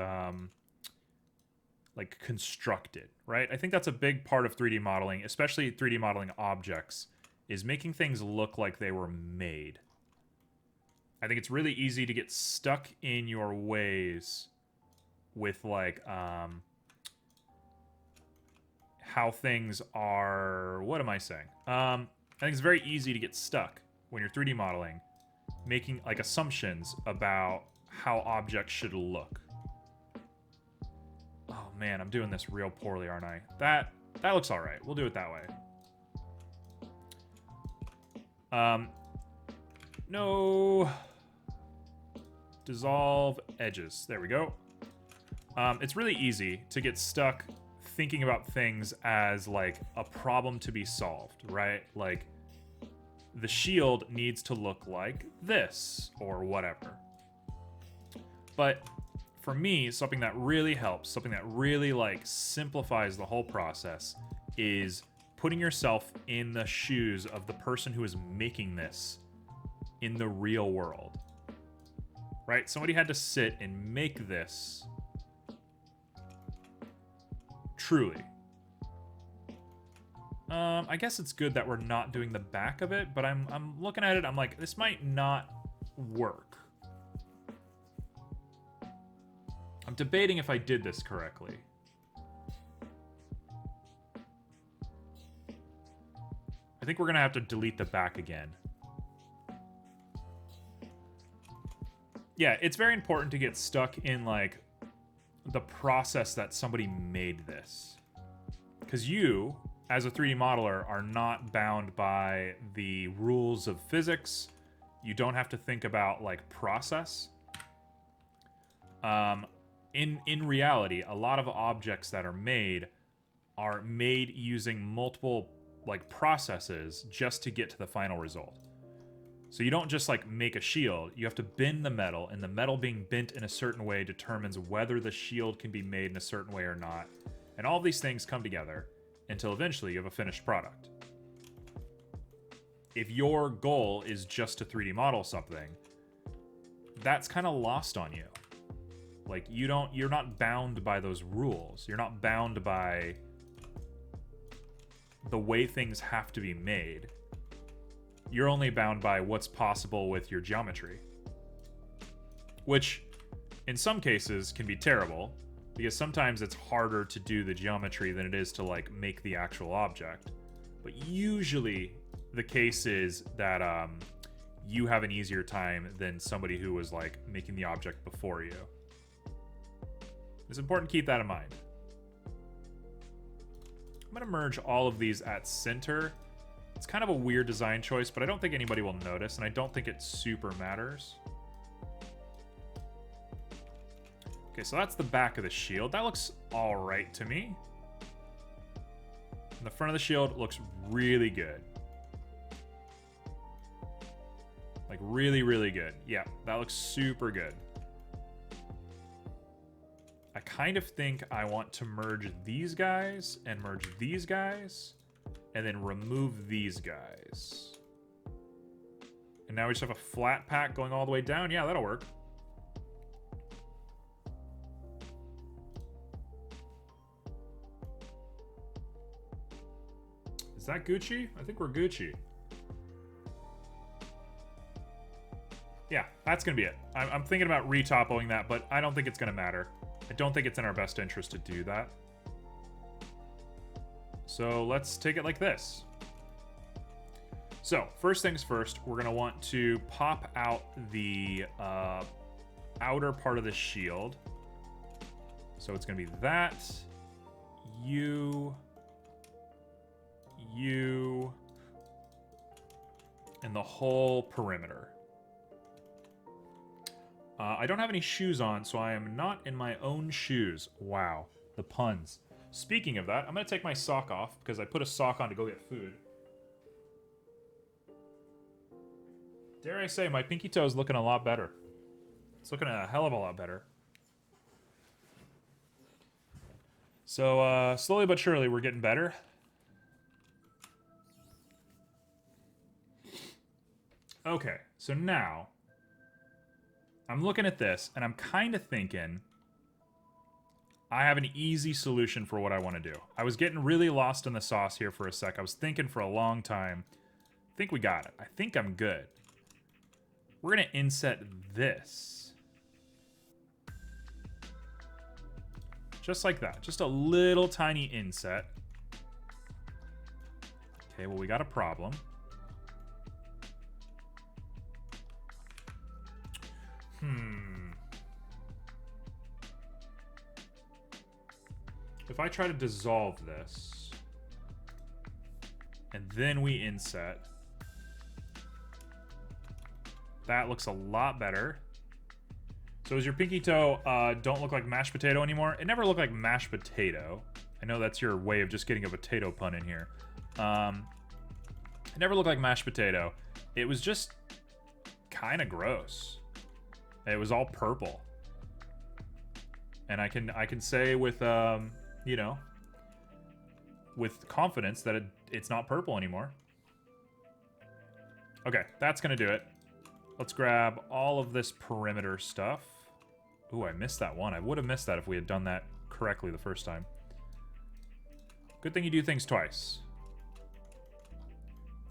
like constructed, right? I think that's a big part of 3D modeling, especially 3D modeling objects, is making things look like they were made. I think it's really easy to get stuck in your ways with like how things are. What am I saying? I think it's very easy to get stuck when you're 3D modeling, making like assumptions about how objects should look. Oh man, I'm doing this real poorly, aren't I? That looks all right. We'll do it that way. No. Dissolve edges. There we go. It's really easy to get stuck thinking about things as like a problem to be solved, right? Like the shield needs to look like this or whatever. But for me, something that really helps, something that really like simplifies the whole process is putting yourself in the shoes of the person who is making this in the real world. Right? Somebody had to sit and make this truly. I guess it's good that we're not doing the back of it, but I'm looking at it, I'm like, this might not work. I'm debating if I did this correctly. I think we're gonna have to delete the back again. Yeah, it's very important to get stuck in like the process that somebody made this. Because you, as a 3D modeler, are not bound by the rules of physics. You don't have to think about like process. In reality, a lot of objects that are made using multiple like processes just to get to the final result. So you don't just like make a shield, you have to bend the metal, and the metal being bent in a certain way determines whether the shield can be made in a certain way or not. And all of these things come together until eventually you have a finished product. If your goal is just to 3D model something, that's kind of lost on you. Like, you're not bound by those rules. You're not bound by the way things have to be made. You're only bound by what's possible with your geometry. Which, in some cases, can be terrible, because sometimes it's harder to do the geometry than it is to, like, make the actual object. But usually, the case is that you have an easier time than somebody who was, like, making the object before you. It's important to keep that in mind. I'm going to merge all of these at center. It's kind of a weird design choice, but I don't think anybody will notice, and I don't think it super matters. Okay, so that's the back of the shield. That looks all right to me. And the front of the shield looks really good. Like, really, really good. Yeah, that looks super good. I kind of think I want to merge these guys and merge these guys and then remove these guys. And now we just have a flat pack going all the way down. Yeah, that'll work. Is that Gucci? I think we're Gucci. Yeah, that's going to be it. I'm thinking about retopoing that, but I don't think it's going to matter. I don't think it's in our best interest to do that. So let's take it like this. So first things first, we're going to want to pop out the outer part of the shield. So it's going to be that, you, and the whole perimeter. I don't have any shoes on, so I am not in my own shoes. Wow, the puns. Speaking of that, I'm going to take my sock off because I put a sock on to go get food. Dare I say, my pinky toe is looking a lot better. It's looking a hell of a lot better. So, slowly but surely, we're getting better. Okay, so now I'm looking at this, and I'm kind of thinking I have an easy solution for what I want to do. I was getting really lost in the sauce here for a sec. I was thinking for a long time. I think we got it. I think I'm good. We're going to inset this. Just like that. Just a little tiny inset. Okay, well, we got a problem. If I try to dissolve this, and then we inset, that looks a lot better. So is your pinky toe don't look like mashed potato anymore? It never looked like mashed potato. I know that's your way of just getting a potato pun in here. It never looked like mashed potato. It was just kind of gross. It was all purple. And I can say with you know, with confidence that it's not purple anymore. Okay, that's gonna do it. Let's grab all of this perimeter stuff. Ooh, I missed that one. I would have missed that if we had done that correctly the first time. Good thing you do things twice.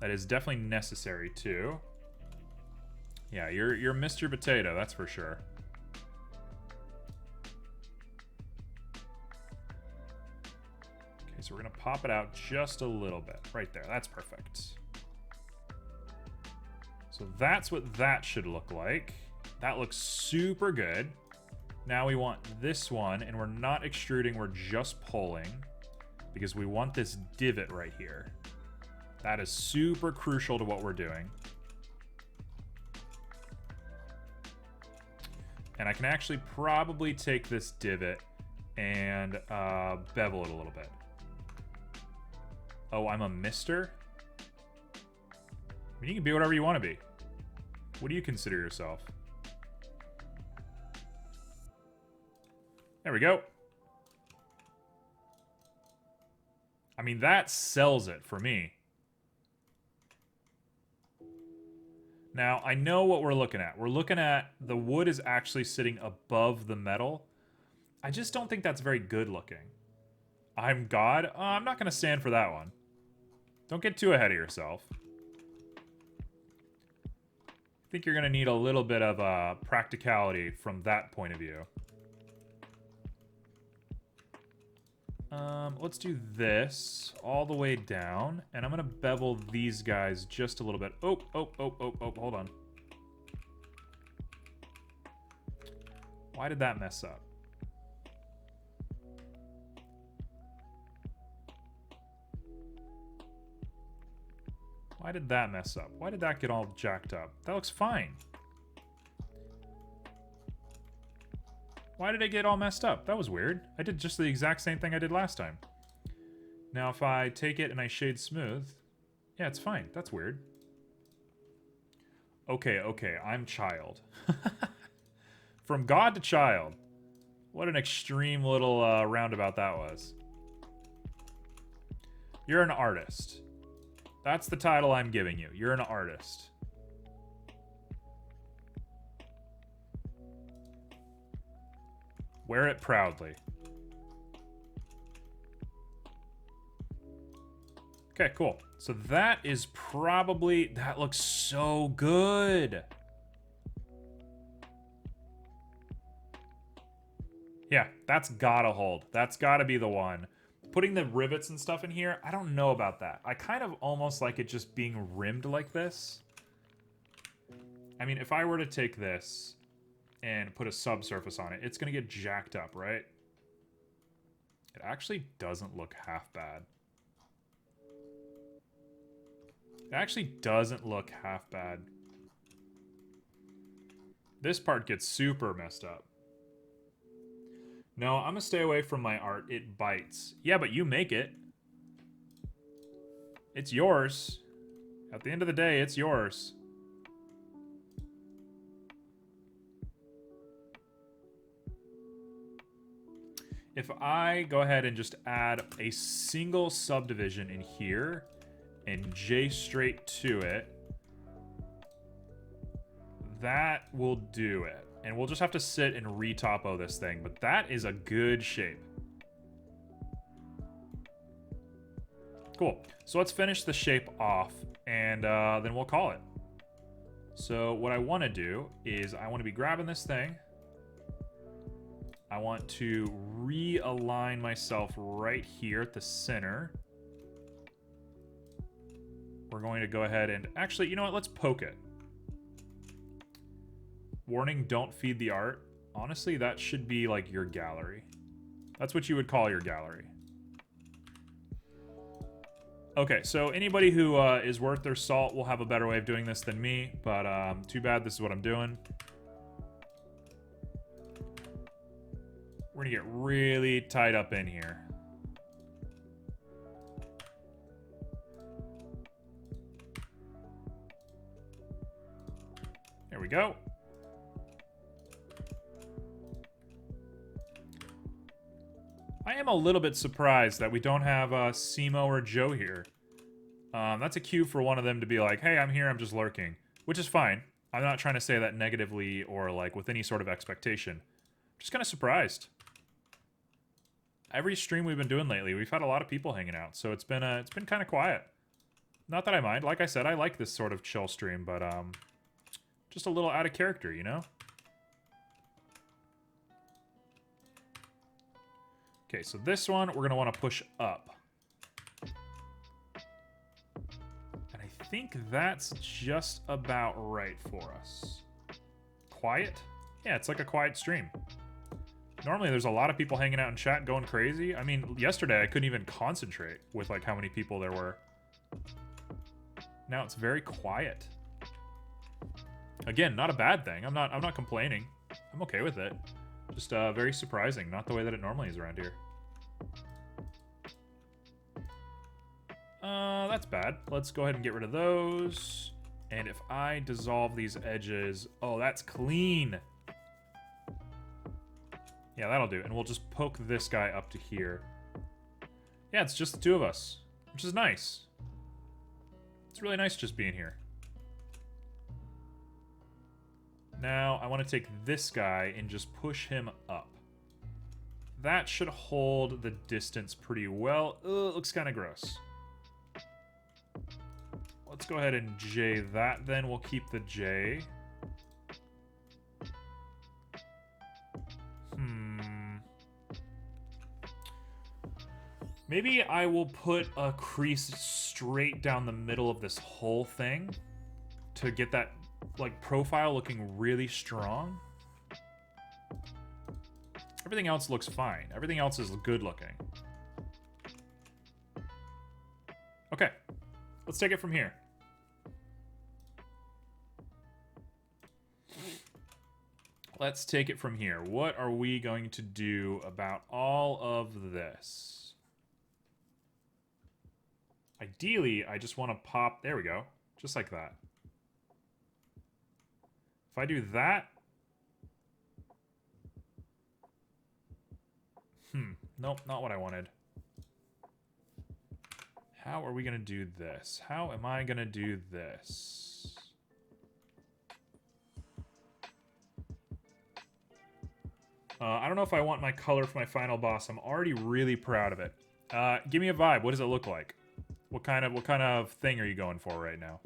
That is definitely necessary too. Yeah, you're Mr. Potato, that's for sure. Okay, so we're gonna pop it out just a little bit. Right there, that's perfect. So that's what that should look like. That looks super good. Now we want this one, and we're not extruding, we're just pulling, because we want this divot right here. That is super crucial to what we're doing. And I can actually probably take this divot and bevel it a little bit. Oh, I'm a mister? I mean, you can be whatever you want to be. What do you consider yourself? There we go. I mean, that sells it for me. Now, I know what we're looking at. We're looking at the wood is actually sitting above the metal. I just don't think that's very good looking. I'm God? I'm not going to stand for that one. Don't get too ahead of yourself. I think you're going to need a little bit of practicality from that point of view. Let's do this all the way down, and I'm going to bevel these guys just a little bit. Oh, hold on. Why did that mess up? Why did that mess up? Why did that get all jacked up? That looks fine. Why did it get all messed up? That was weird. I did just the exact same thing I did last time. Now if I take it and I shade smooth, yeah, it's fine. That's weird. Okay, I'm child. From God to child. What an extreme little roundabout that was. You're an artist. That's the title I'm giving you. You're an artist. Wear it proudly. Okay, cool. So that is probably... That looks so good. Yeah, that's gotta hold. That's gotta be the one. Putting the rivets and stuff in here, I don't know about that. I kind of almost like it just being rimmed like this. I mean, if I were to take this and put a subsurface on it, it's going to get jacked up, right? It actually doesn't look half bad. It actually doesn't look half bad. This part gets super messed up. No, I'm going to stay away from my art. It bites. Yeah, but you make it. It's yours. At the end of the day, it's yours. If I go ahead and just add a single subdivision in here and J straight to it, that will do it. And we'll just have to sit and re-topo this thing, but that is a good shape. Cool. So let's finish the shape off, and then we'll call it. So what I want to do is I want to be grabbing this thing. I want to realign myself right here at the center. We're going to go ahead and... Actually, you know what? Let's poke it. Warning, don't feed the art. Honestly, that should be like your gallery. That's what you would call your gallery. Okay, so anybody who is worth their salt will have a better way of doing this than me, but too bad this is what I'm doing. We're gonna get really tied up in here. There we go. I am a little bit surprised that we don't have Simo or Joe here. That's a cue for one of them to be like, hey, I'm here, I'm just lurking. Which is fine. I'm not trying to say that negatively or like with any sort of expectation. I'm just kind of surprised. Every stream we've been doing lately, we've had a lot of people hanging out, so it's been kind of quiet. Not that I mind. Like I said, I like this sort of chill stream, but just a little out of character, you know? Okay, so this one we're going to want to push up. And I think that's just about right for us. Quiet? Yeah, it's like a quiet stream. Normally there's a lot of people hanging out in chat going crazy. I mean, yesterday I couldn't even concentrate with like how many people there were. Now it's very quiet. Again, not a bad thing. I'm not complaining. I'm okay with it. Just very surprising, not the way that it normally is around here. That's bad. Let's go ahead and get rid of those. And if I dissolve these edges... Oh, that's clean! Yeah, that'll do. And we'll just poke this guy up to here. Yeah, it's just the two of us, which is nice. It's really nice just being here. Now, I want to take this guy and just push him up. That should hold the distance pretty well. Ugh, it looks kind of gross. Let's go ahead and J that, then we'll keep the J. Maybe I will put a crease straight down the middle of this whole thing to get that, like, profile looking really strong. Everything else looks fine. Everything else is good looking. Okay, let's take it from here. Let's take it from here. What are we going to do about all of this? Ideally, I just want to pop... There we go. Just like that. If I do that... Nope, not what I wanted. How are we going to do this? How am I going to do this? I don't know if I want my color for my final boss. I'm already really proud of it. Give me a vibe. What does it look like? What kind of thing are you going for right now?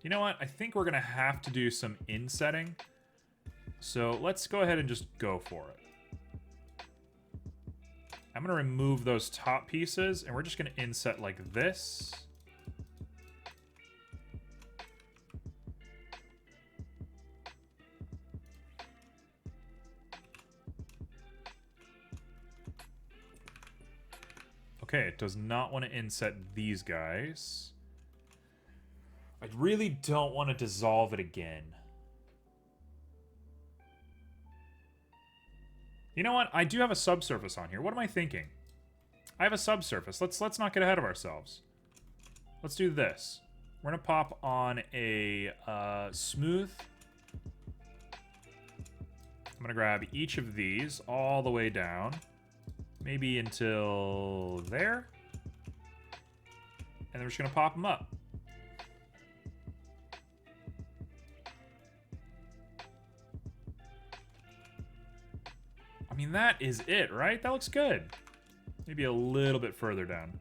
You know what? I think we're gonna have to do some insetting. So let's go ahead and just go for it. I'm gonna remove those top pieces and we're just gonna inset like this. Okay, it does not want to inset these guys. I really don't want to dissolve it again. You know what? I do have a subsurface on here. What am I thinking? I have a subsurface. Let's not get ahead of ourselves. Let's do this. We're gonna pop on a smooth. I'm gonna grab each of these all the way down. Maybe until there. And then we're just going to pop them up. I mean, that is it, right? That looks good. Maybe a little bit further down.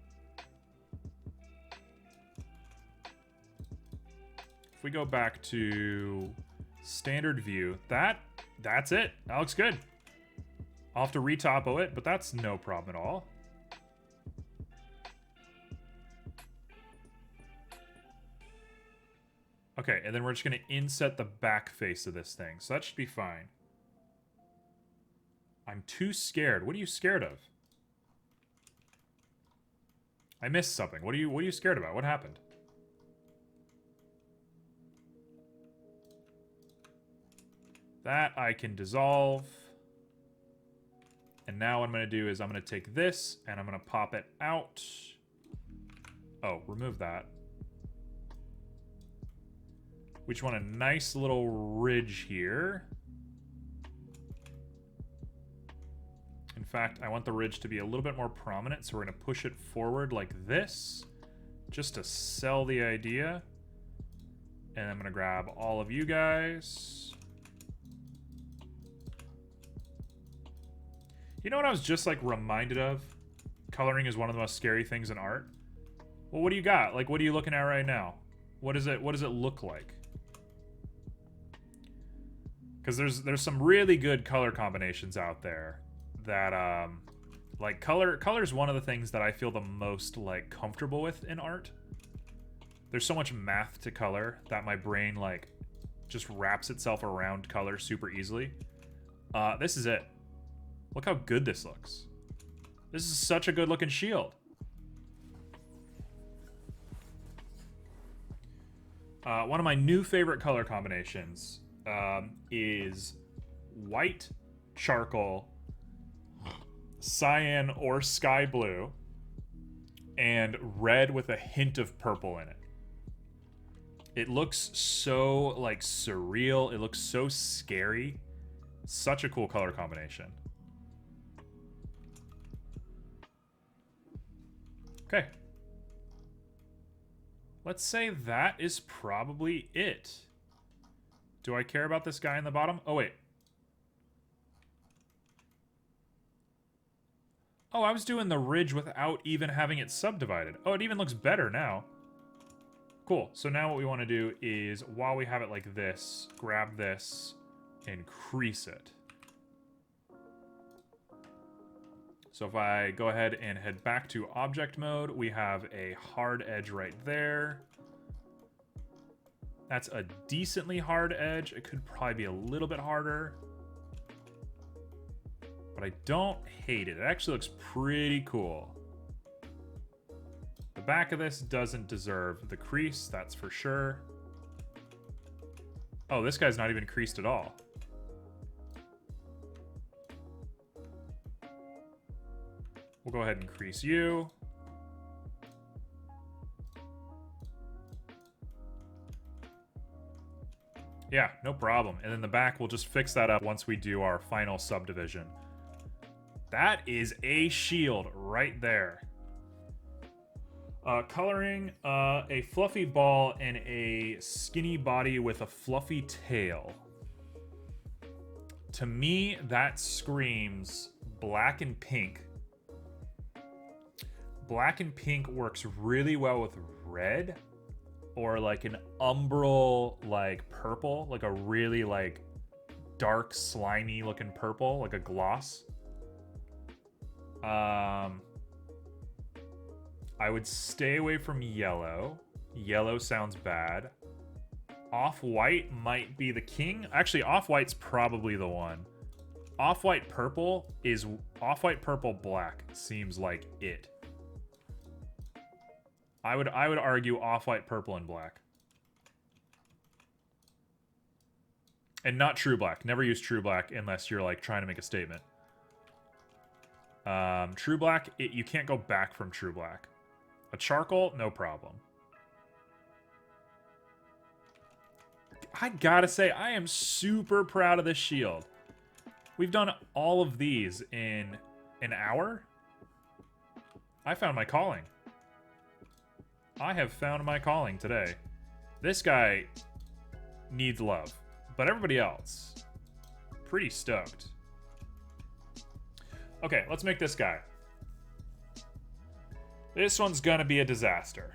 If we go back to standard view, that's it. That looks good. I'll have to retopo it, but that's no problem at all. Okay, and then we're just going to inset the back face of this thing. So that should be fine. I'm too scared. What are you scared of? I missed something. What are you scared about? What happened? That I can dissolve. And now what I'm going to do is I'm going to take this and I'm going to pop it out. Oh, remove that. We just want a nice little ridge here. In fact, I want the ridge to be a little bit more prominent, so we're going to push it forward like this, just to sell the idea. And I'm going to grab all of you guys. You know what I was just, like, reminded of? Coloring is one of the most scary things in art. Well, what do you got? Like, what are you looking at right now? What does it look like? Because there's some really good color combinations out there that, like, color is one of the things that I feel the most, like, comfortable with in art. There's so much math to color that my brain, like, just wraps itself around color super easily. This is it. Look how good this looks. This is such a good looking shield. One of my new favorite color combinations is white, charcoal, cyan or sky blue, and red with a hint of purple in it. It looks so, like, surreal. It looks so scary. Such a cool color combination. Okay. Let's say that is probably it. Do I care about this guy in the bottom? Oh, wait. Oh, I was doing the ridge without even having it subdivided. Oh, it even looks better now. Cool. So now what we want to do is, while we have it like this, grab this and crease it. So if I go ahead and head back to object mode, we have a hard edge right there. That's a decently hard edge. It could probably be a little bit harder. But I don't hate it. It actually looks pretty cool. The back of this doesn't deserve the crease, that's for sure. Oh, this guy's not even creased at all. We'll go ahead and crease you. Yeah, no problem. And then the back, we'll just fix that up once we do our final subdivision. That is a shield right there. Coloring a fluffy ball and a skinny body with a fluffy tail. To me, that screams black and pink. Black and pink works really well with red, or like an umbral like purple, like a really like dark slimy looking purple, like a gloss. I would stay away from yellow. Yellow sounds bad. Off-white might be the king. Actually, off-white's probably the one. Off-white purple is... Off-white purple black seems like it. I would argue off-white purple and black. And not true black. Never use true black unless you're like trying to make a statement. True black, you can't go back from true black. A charcoal, no problem. I gotta say, I am super proud of this shield. We've done all of these in an hour. I found my calling. I have found my calling today. This guy needs love, but everybody else, pretty stoked. Okay, let's make this guy. This one's gonna be a disaster.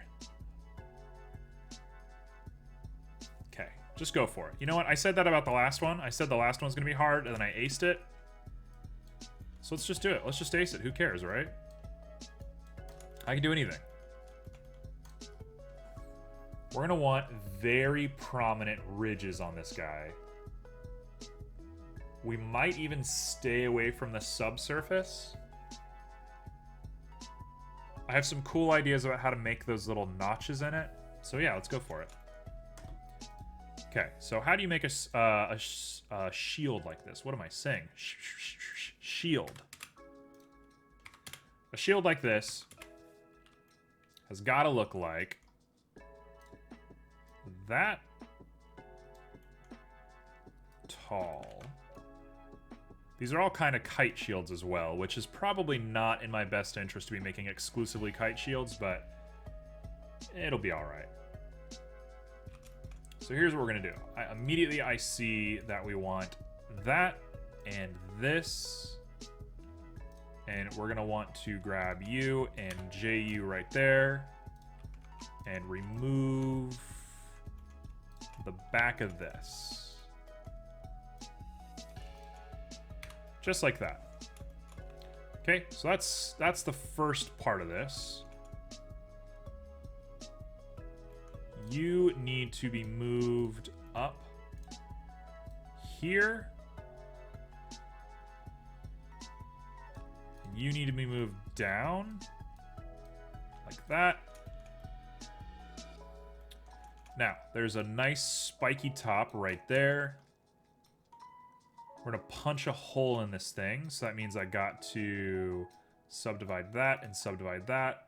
Okay, just go for it. You know what? I said that about the last one. I said the last one's gonna be hard, and then I aced it. So let's just do it. Let's just ace it. Who cares, right? I can do anything. We're gonna want very prominent ridges on this guy. We might even stay away from the subsurface. I have some cool ideas about how to make those little notches in it. So yeah, let's go for it. Okay, so how do you make a shield like this? What am I saying? Shield. A shield like this has got to look like that tall. These are all kind of kite shields as well, which is probably not in my best interest to be making exclusively kite shields, but it'll be all right. So here's what we're gonna do. Immediately I see that we want that and this, and we're gonna want to grab you and JU right there and remove the back of this. Just like that. Okay, so that's the first part of this. You need to be moved up here. You need to be moved down like that. Now, there's a nice spiky top right there. We're gonna punch a hole in this thing, so that means I got to subdivide that and subdivide that.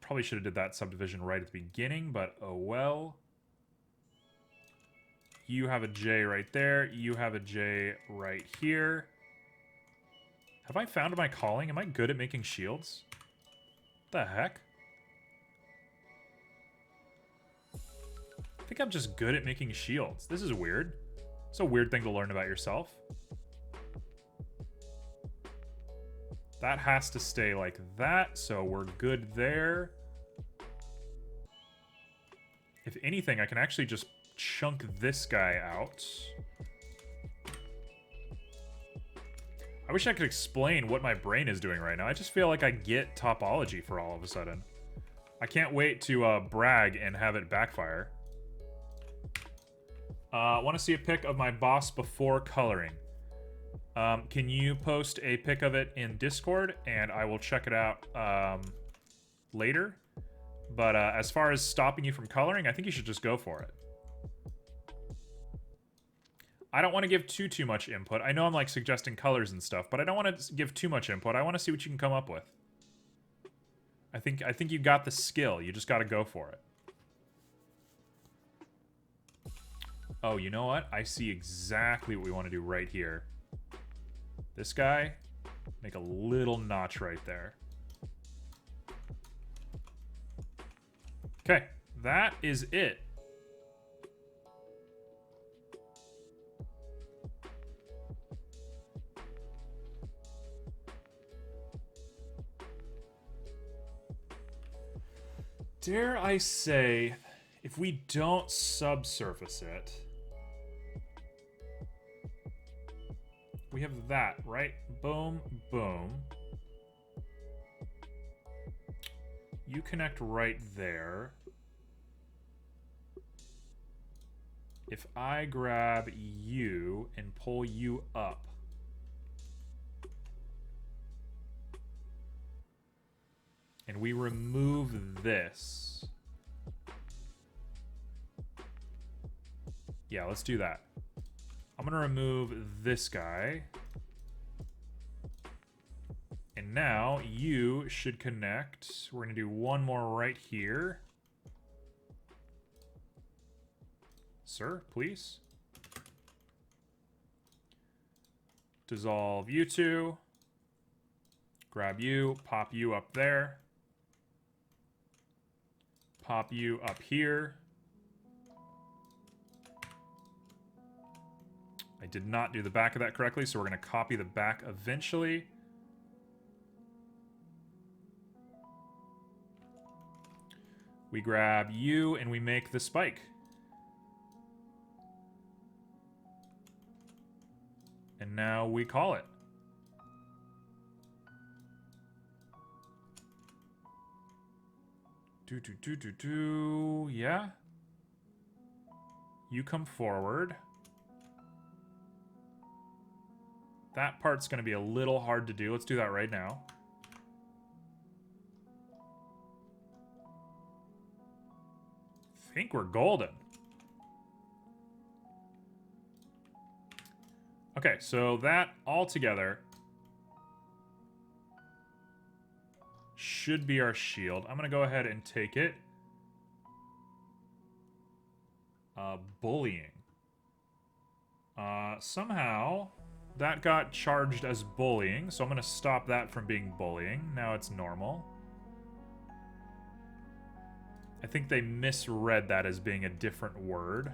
Probably should have did that subdivision right at the beginning, but oh well. You have a J right there. You have a J right here. Have I found my calling? Am I good at making shields? What the heck? think I'm just good at making shields. This is weird. It's a weird thing to learn about yourself. That has to stay like that, so we're good there. If anything, I can actually just chunk this guy out. I wish I could explain what my brain is doing right now. I just feel like I get topology for all of a sudden. I can't wait to brag and have it backfire. Want to see a pic of my boss before coloring. Can you post a pic of it in Discord, and I will check it out later. But as far as stopping you from coloring, I think you should just go for it. I don't want to give too much input. I know I'm like suggesting colors and stuff, but I don't want to give too much input. I want to see what you can come up with. I think you got the skill. You just got to go for it. Oh, you know what? I see exactly what we want to do right here. This guy, make a little notch right there. Okay, that is it. Dare I say, if we don't subsurface it, we have that, right? Boom, boom. You connect right there. If I grab you and pull you up, and we remove this. Yeah, let's do that. I'm gonna remove this guy. And now you should connect. We're gonna do one more right here. Sir, please. Dissolve you two. Grab you, pop you up there. Pop you up here. I did not do the back of that correctly, so we're going to copy the back eventually. We grab you and we make the spike. And now we call it. Yeah. You come forward. That part's going to be a little hard to do. Let's do that right now. I think we're golden. Okay, so that all together should be our shield. I'm going to go ahead and take it. Bullying. Somehow that got charged as bullying, so I'm going to stop that from being bullying. Now it's normal. I think they misread that as being a different word.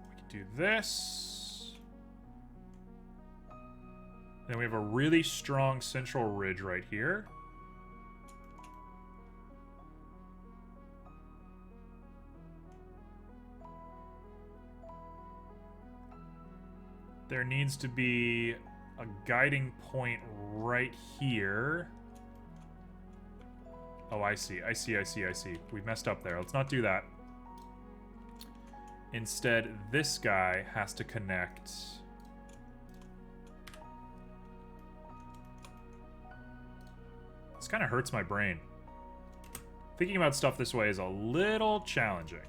We can do this. Then we have a really strong central ridge right here. There needs to be a guiding point right here. Oh, I see. We messed up there. Let's not do that. Instead, this guy has to connect. This kind of hurts my brain. Thinking about stuff this way is a little challenging.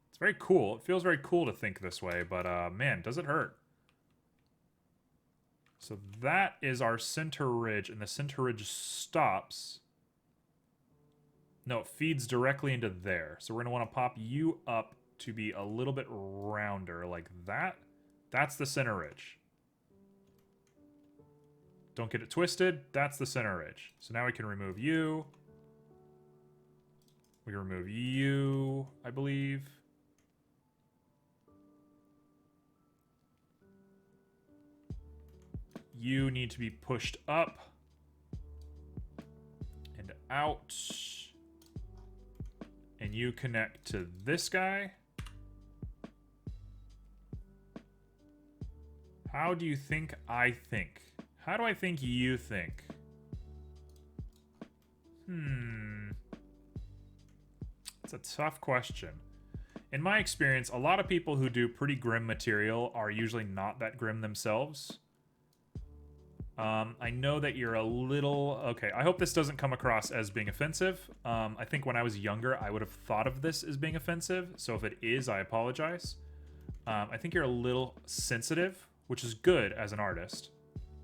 It's very cool. It feels very cool to think this way, but man, does it hurt. So that is our center ridge, and the center ridge stops. No, it feeds directly into there. So we're going to want to pop you up to be a little bit rounder, like that. That's the center ridge. Don't get it twisted. That's the center ridge. So now we can remove you. We can remove you, I believe. You need to be pushed up and out. And you connect to this guy. How do you think I think? How do I think you think? It's a tough question. In my experience, a lot of people who do pretty grim material are usually not that grim themselves. I know that you're a little... Okay, I hope this doesn't come across as being offensive. I think when I was younger, I would have thought of this as being offensive. So if it is, I apologize. I think you're a little sensitive, which is good as an artist.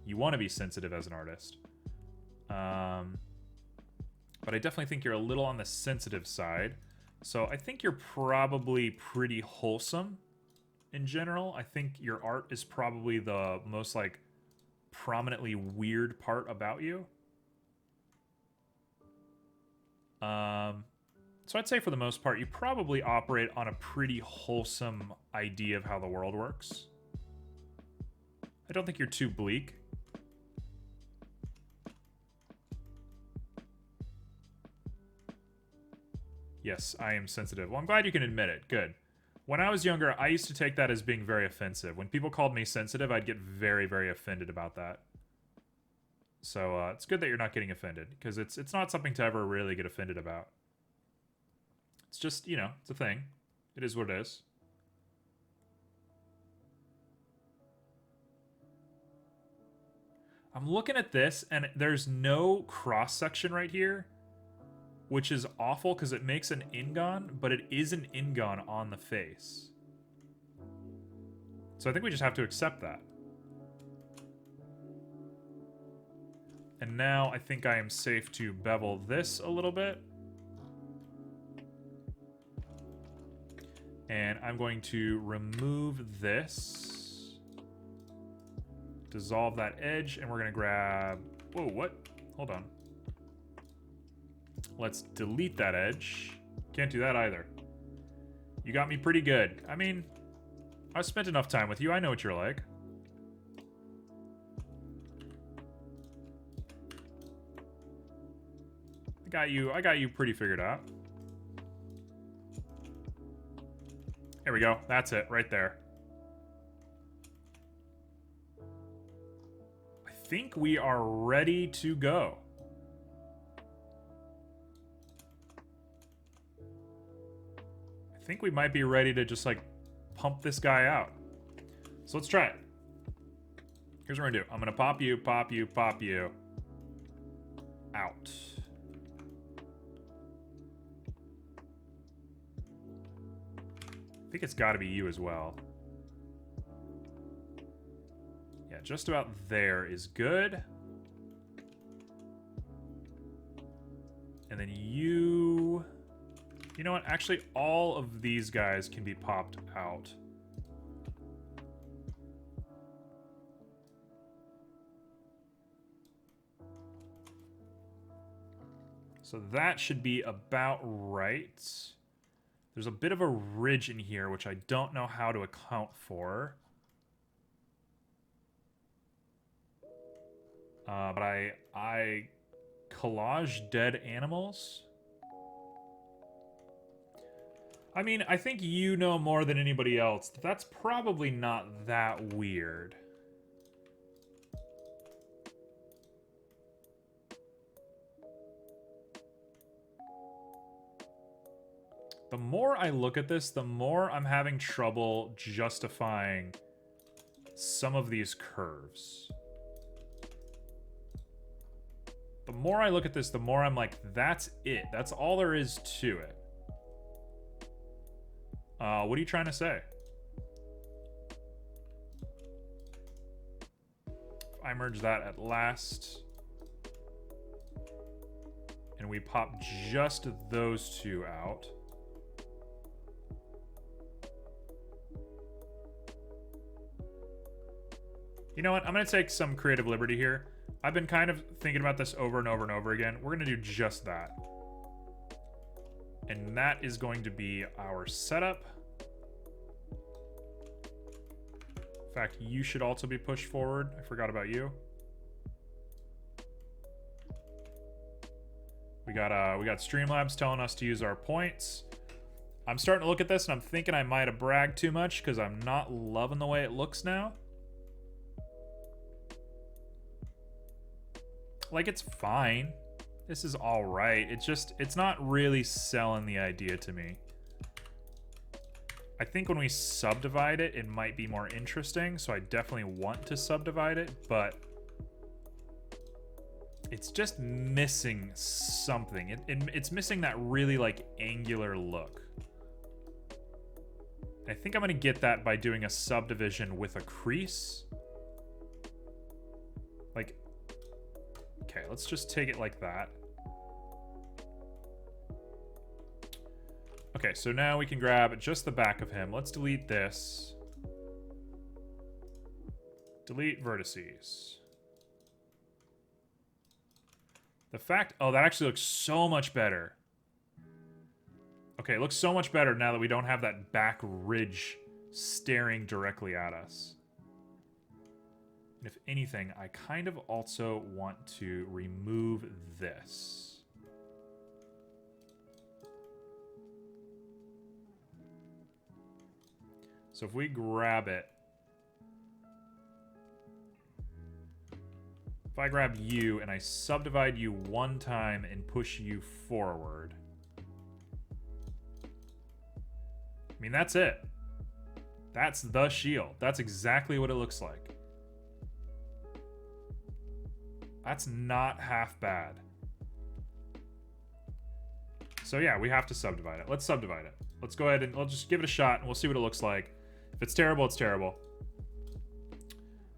You want to be sensitive as an artist. But I definitely think you're a little on the sensitive side. So I think you're probably pretty wholesome in general. I think your art is probably the most, like, prominently weird part about you. So I'd say for the most part, you probably operate on a pretty wholesome idea of how the world works. I don't think you're too bleak. Yes, I am sensitive. Well, I'm glad you can admit it. Good. When I was younger, I used to take that as being very offensive. When people called me sensitive, I'd get very, very offended about that. So it's good that you're not getting offended, because it's not something to ever really get offended about. It's just, you know, it's a thing. It is what it is. I'm looking at this, and there's no cross-section right here, which is awful because it makes an ingon, but it is an ingon on the face. So I think we just have to accept that. And now I think I am safe to bevel this a little bit. And I'm going to remove this. Dissolve that edge, and we're going to grab... Whoa, what? Hold on. Let's delete that edge. Can't do that either. You got me pretty good. I mean, I spent enough time with you. I know what you're like. I got you pretty figured out. There we go. That's it, right there. I think we are ready to go. I think we might be ready to just, like, pump this guy out. So let's try it. Here's what we're gonna do. I'm gonna pop you, pop you, pop you. Out. I think it's gotta be you as well. Yeah, just about there is good. And then you... You know what? Actually, all of these guys can be popped out. So that should be about right. There's a bit of a ridge in here, which I don't know how to account for. But I collage dead animals. I mean, I think you know more than anybody else. That's probably not that weird. The more I look at this, the more I'm having trouble justifying some of these curves. The more I look at this, the more I'm like, that's it. That's all there is to it. What are you trying to say? If I merge that at last, and we pop just those two out. You know what? I'm going to take some creative liberty here. I've been kind of thinking about this over and over and over again. We're going to do just that. And that is going to be our setup. In fact, you should also be pushed forward. I forgot about you. We got Streamlabs telling us to use our points. I'm starting to look at this and I'm thinking I might have bragged too much because I'm not loving the way it looks now. Like, it's fine. This is all right. It's not really selling the idea to me. I think when we subdivide it, it might be more interesting. So I definitely want to subdivide it, but it's just missing something. It's missing that really like angular look. I think I'm gonna get that by doing a subdivision with a crease. Like, okay, let's just take it like that. Okay, so now we can grab just the back of him. Let's delete this. Delete vertices. The fact... Oh, that actually looks so much better. Okay, it looks so much better now that we don't have that back ridge staring directly at us. And if anything, I kind of also want to remove this. So if we grab it, if I grab you and I subdivide you one time and push you forward, I mean, that's it. That's the shield. That's exactly what it looks like. That's not half bad. So yeah, we have to subdivide it. Let's subdivide it. Let's go ahead and let's just give it a shot and we'll see what it looks like. If it's terrible, it's terrible.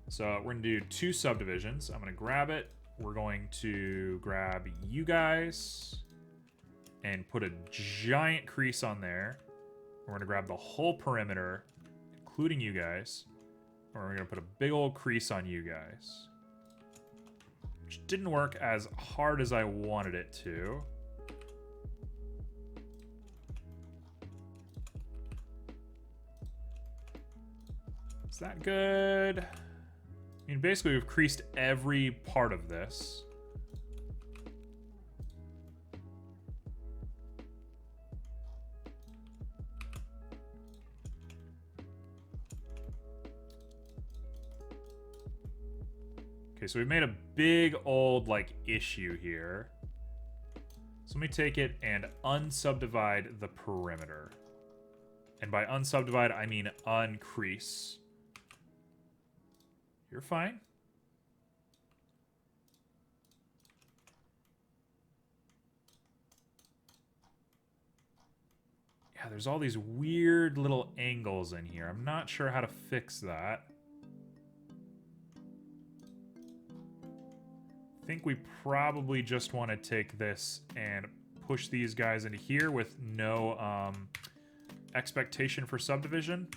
So we're gonna do 2 subdivisions. I'm gonna grab it. We're going to grab you guys and put a giant crease on there. We're gonna grab the whole perimeter, including you guys. And we're gonna put a big old crease on you guys. Which didn't work as hard as I wanted it to. Is that good? I mean, basically we've creased every part of this. Okay, so we've made a big old, like, issue here. So let me take it and unsubdivide the perimeter. And by unsubdivide, I mean uncrease. You're fine. Yeah, there's all these weird little angles in here. I'm not sure how to fix that. I think we probably just want to take this and push these guys into here with no expectation for subdivision.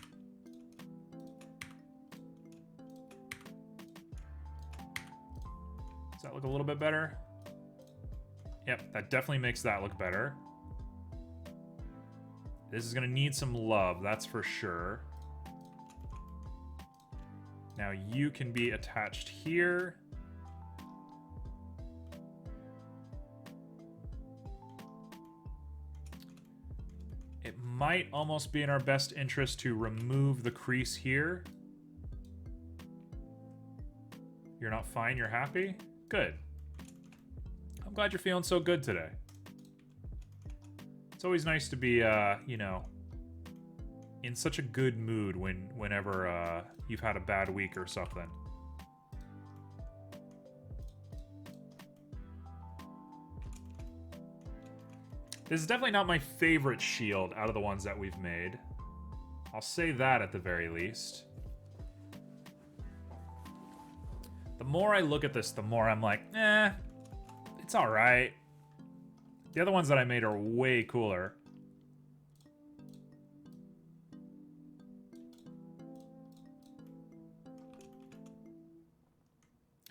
Does that look a little bit better? Yep, that definitely makes that look better. This is going to need some love, that's for sure. Now you can be attached here. It might almost be in our best interest to remove the crease here. You're not fine, you're happy? Good. I'm glad you're feeling so good today. It's always nice to be, you know, in such a good mood whenever you've had a bad week or something. This is definitely not my favorite shield out of the ones that we've made. I'll say that at the very least. The more I look at this, the more I'm like, eh, it's alright. The other ones that I made are way cooler.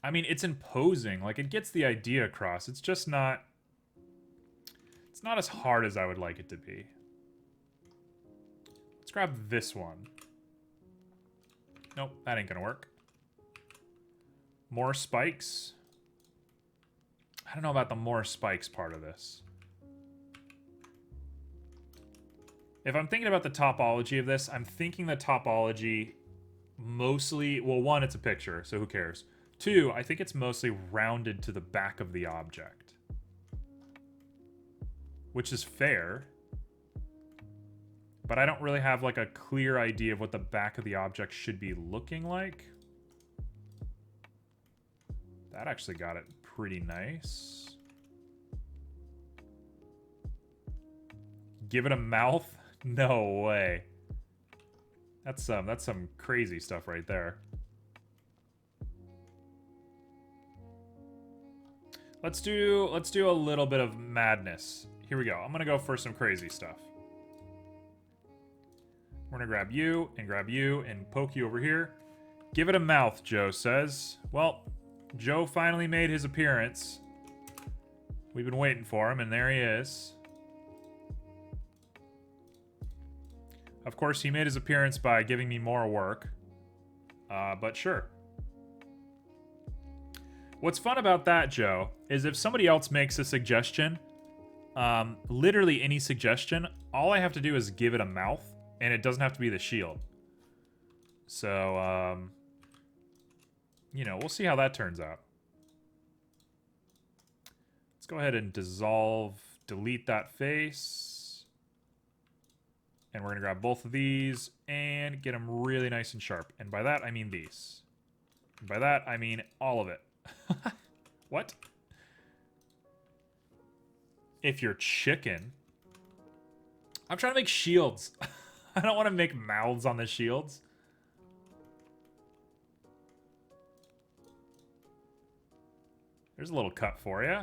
I mean, it's imposing. Like, it gets the idea across. It's just not... It's not as hard as I would like it to be. Let's grab this one. Nope, that ain't gonna work. More spikes. I don't know about the more spikes part of this. If I'm thinking about the topology of this, I'm thinking the topology mostly... Well, one, it's a picture, so who cares? Two, I think it's mostly rounded to the back of the object. Which is fair. But I don't really have, like, a clear idea of what the back of the object should be looking like. That actually got it pretty nice. Give it a mouth? No way. That's some crazy stuff right there. Let's do a little bit of madness. Here we go. I'm gonna go for some crazy stuff. We're gonna grab you and poke you over here. Give it a mouth, Joe says. Well, Joe finally made his appearance. We've been waiting for him, and there he is. Of course, he made his appearance by giving me more work. But sure. What's fun about that, Joe, is if somebody else makes a suggestion, literally any suggestion, all I have to do is give it a mouth, and it doesn't have to be the shield. So, you know, we'll see how that turns out. Let's go ahead and delete that face. And we're going to grab both of these and get them really nice and sharp. And by that, I mean these. And by that, I mean all of it. What? If you're chicken. I'm trying to make shields. I don't want to make mouths on the shields. There's a little cut for you.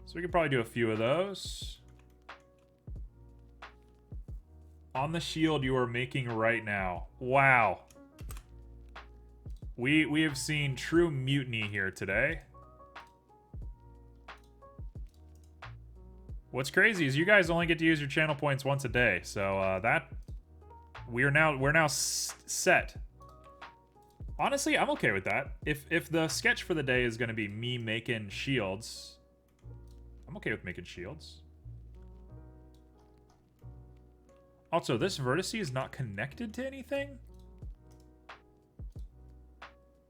So we could probably do a few of those. On the shield you are making right now. Wow. We have seen true mutiny here today. What's crazy is you guys only get to use your channel points once a day, so that we're now set. Honestly, I'm okay with that. If the sketch for the day is going to be me making shields, I'm okay with making shields. Also, this vertice is not connected to anything?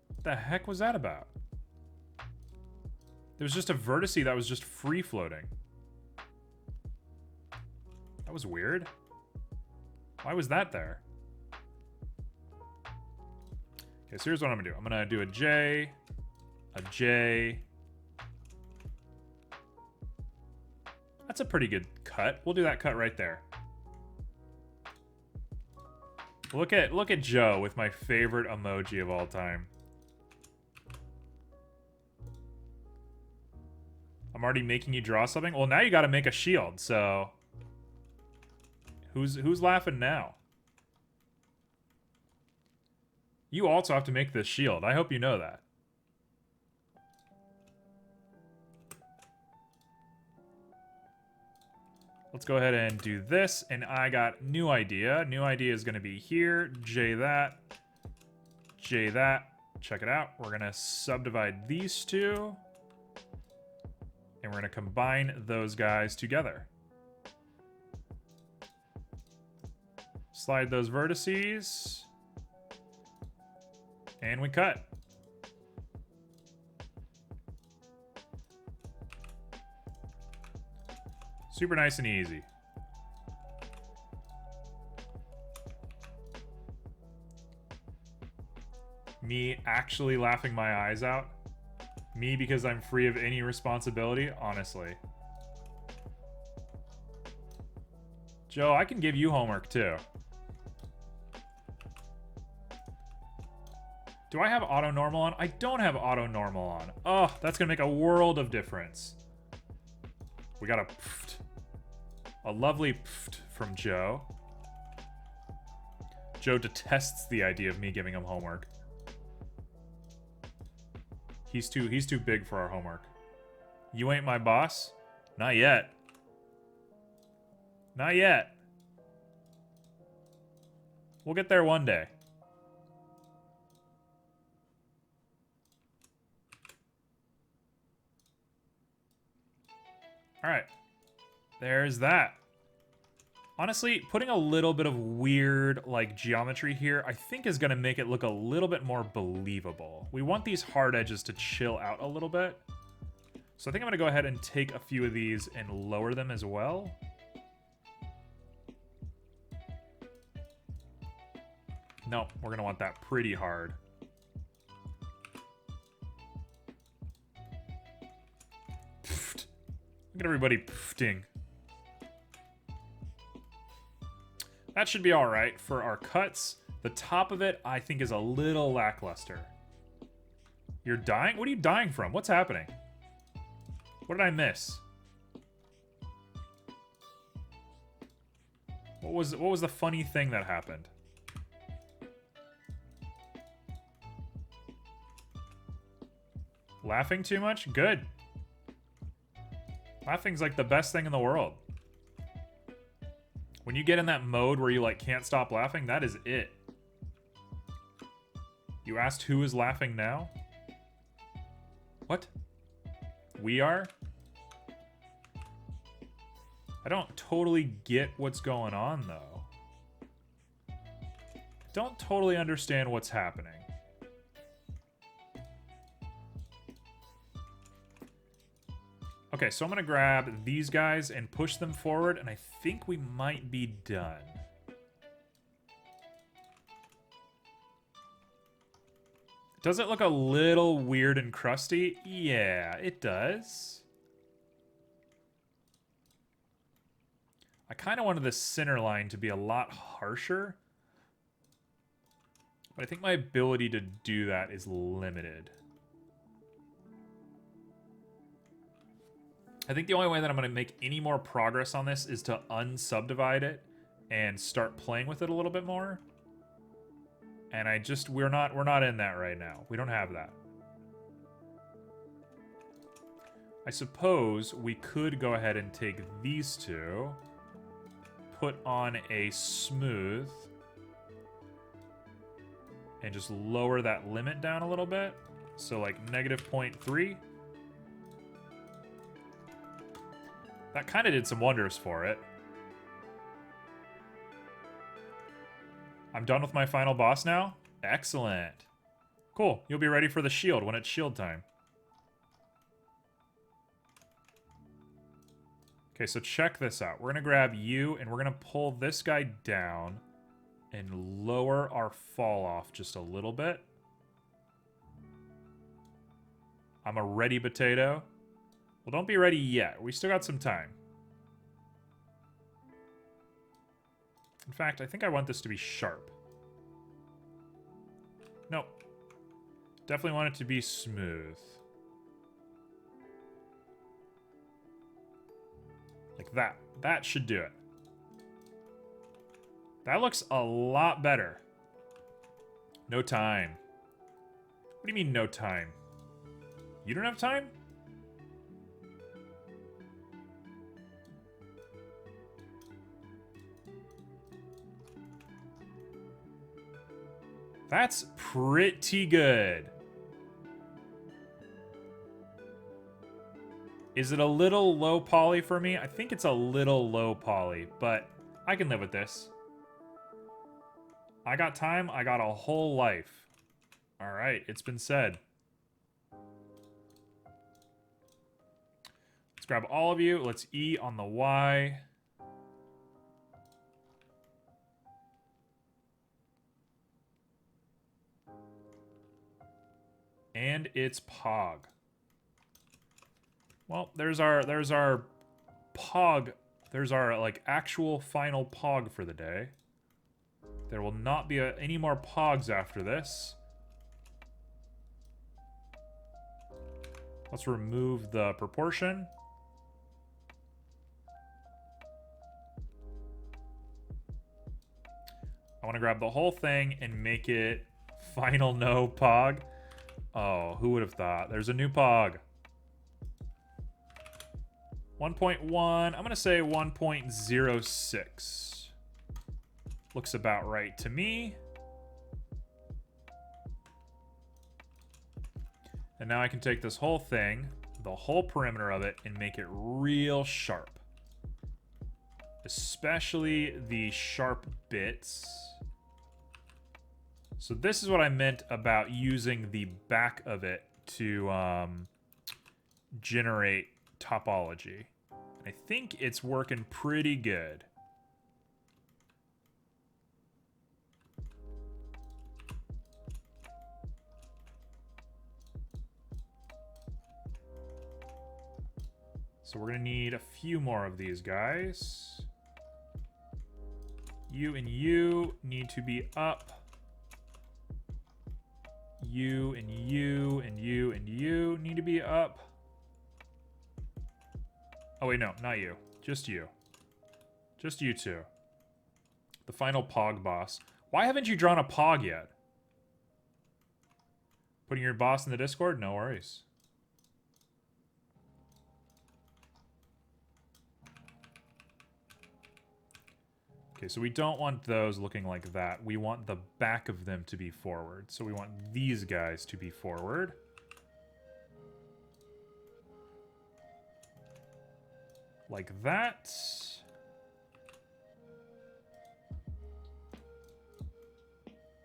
What the heck was that about? There was just a vertice that was just free floating. That was weird. Why was that there? Okay, so here's what I'm gonna do. I'm gonna do a J, a J. That's a pretty good cut. We'll do that cut right there. Look at Joe with my favorite emoji of all time. I'm already making you draw something? Well, now you gotta make a shield, so... Who's laughing now? You also have to make this shield. I hope you know that. Let's go ahead and do this, and I got new idea. New idea is gonna be here. J that. J that. Check it out. We're gonna subdivide these two. And we're gonna combine those guys together. Slide those vertices. And we cut. Super nice and easy. Me actually laughing my eyes out. Me because I'm free of any responsibility, honestly. Joe, I can give you homework too. Do I have auto normal on? I don't have auto normal on. Oh, that's gonna make a world of difference. We got a lovely from Joe. Joe detests the idea of me giving him homework. He's too big for our homework. You ain't my boss? Not yet. Not yet. We'll get there one day. All right. There's that. Honestly, putting a little bit of weird, like, geometry here, I think is going to make it look a little bit more believable. We want these hard edges to chill out a little bit. So I think I'm going to go ahead and take a few of these and lower them as well. No, we're going to want that pretty hard. Pfft. Look at everybody pfting. That should be all right for our cuts. The top of it, I think, is a little lackluster. You're dying? What are you dying from? What's happening? What did I miss? What was the funny thing that happened? Laughing too much? Good. Laughing's like the best thing in the world. When you get in that mode where you like can't stop laughing, that is it. You asked who is laughing now? What? We are? I don't totally get what's going on though. Don't totally understand what's happening. Okay, so I'm going to grab these guys and push them forward, and I think we might be done. Does it look a little weird and crusty? Yeah, it does. I kind of wanted the center line to be a lot harsher, but I think my ability to do that is limited. I think the only way that I'm going to make any more progress on this is to unsubdivide it and start playing with it a little bit more. And we're not in that right now. We don't have that. I suppose we could go ahead and take these two, put on a smooth, and just lower that limit down a little bit. So like -0.3. That kind of did some wonders for it. I'm done with my final boss now? Excellent. Cool. You'll be ready for the shield when it's shield time. Okay, so check this out. We're going to grab you, and we're going to pull this guy down and lower our fall off just a little bit. I'm a ready potato. Well, don't be ready yet. We still got some time. In fact, I think I want this to be sharp. Nope. Definitely want it to be smooth. Like that. That should do it. That looks a lot better. No time. What do you mean, no time? You don't have time? That's pretty good. Is it a little low poly for me? I think it's a little low poly, but I can live with this. I got time. I got a whole life. All right, it's been said. Let's grab all of you. Let's E on the Y. And it's Pog. Well, there's our Pog. There's our like actual final Pog for the day. There will not be any more Pogs after this. Let's remove the proportion. I want to grab the whole thing and make it final no pog. Oh, who would have thought? There's a new pog. 1.1. I'm going to say 1.06. Looks about right to me. And now I can take this whole thing, the whole perimeter of it, and make it real sharp. Especially the sharp bits. So this is what I meant about using the back of it to generate topology. I think it's working pretty good. So we're going to need a few more of these guys. You and you need to be up. You and you and you and you need to be up. Oh wait, no, not you. Just you. Just you two. The final Pog boss. Why haven't you drawn a Pog yet? Putting your boss in the Discord? No worries. Okay, so we don't want those looking like that. We want the back of them to be forward. So we want these guys to be forward. Like that.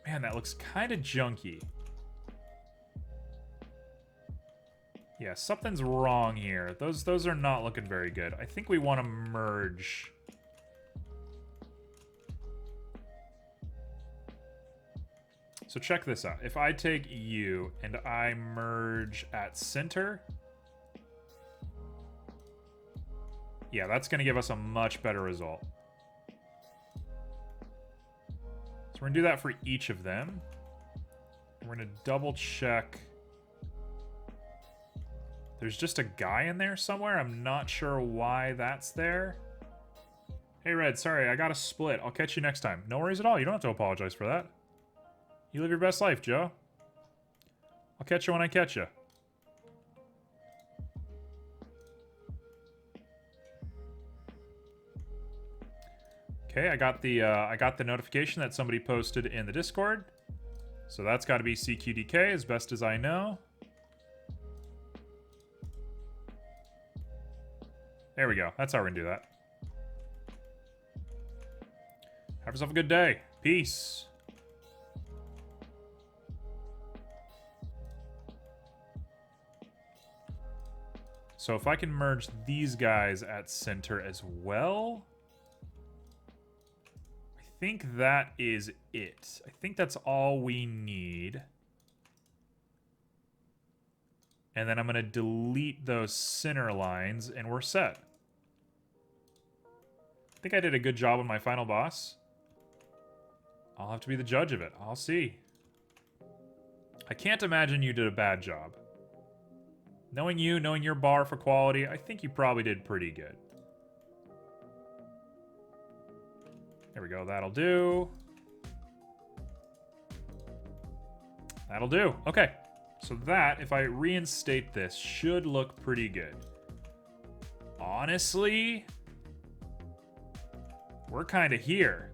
Man, that looks kind of junky. Yeah, something's wrong here. Those are not looking very good. I think we want to merge. So check this out. If I take you and I merge at center, yeah, that's going to give us a much better result. So we're going to do that for each of them. We're going to double check. There's just a guy in there somewhere. I'm not sure why that's there. Hey, Red, sorry, I got a split. I'll catch you next time. No worries at all. You don't have to apologize for that. You live your best life, Joe. I'll catch you when I catch you. Okay, I got the notification that somebody posted in the Discord. So that's got to be CQDK as best as I know. There we go. That's how we're gonna do that. Have yourself a good day. Peace. So if I can merge these guys at center as well, I think that is it. I think that's all we need. And then I'm going to delete those center lines and we're set. I think I did a good job on my final boss. I'll have to be the judge of it. I'll see. I can't imagine you did a bad job. Knowing you, knowing your bar for quality, I think you probably did pretty good. There we go, that'll do. That'll do, okay. So that, if I reinstate this, should look pretty good. Honestly, we're kind of here.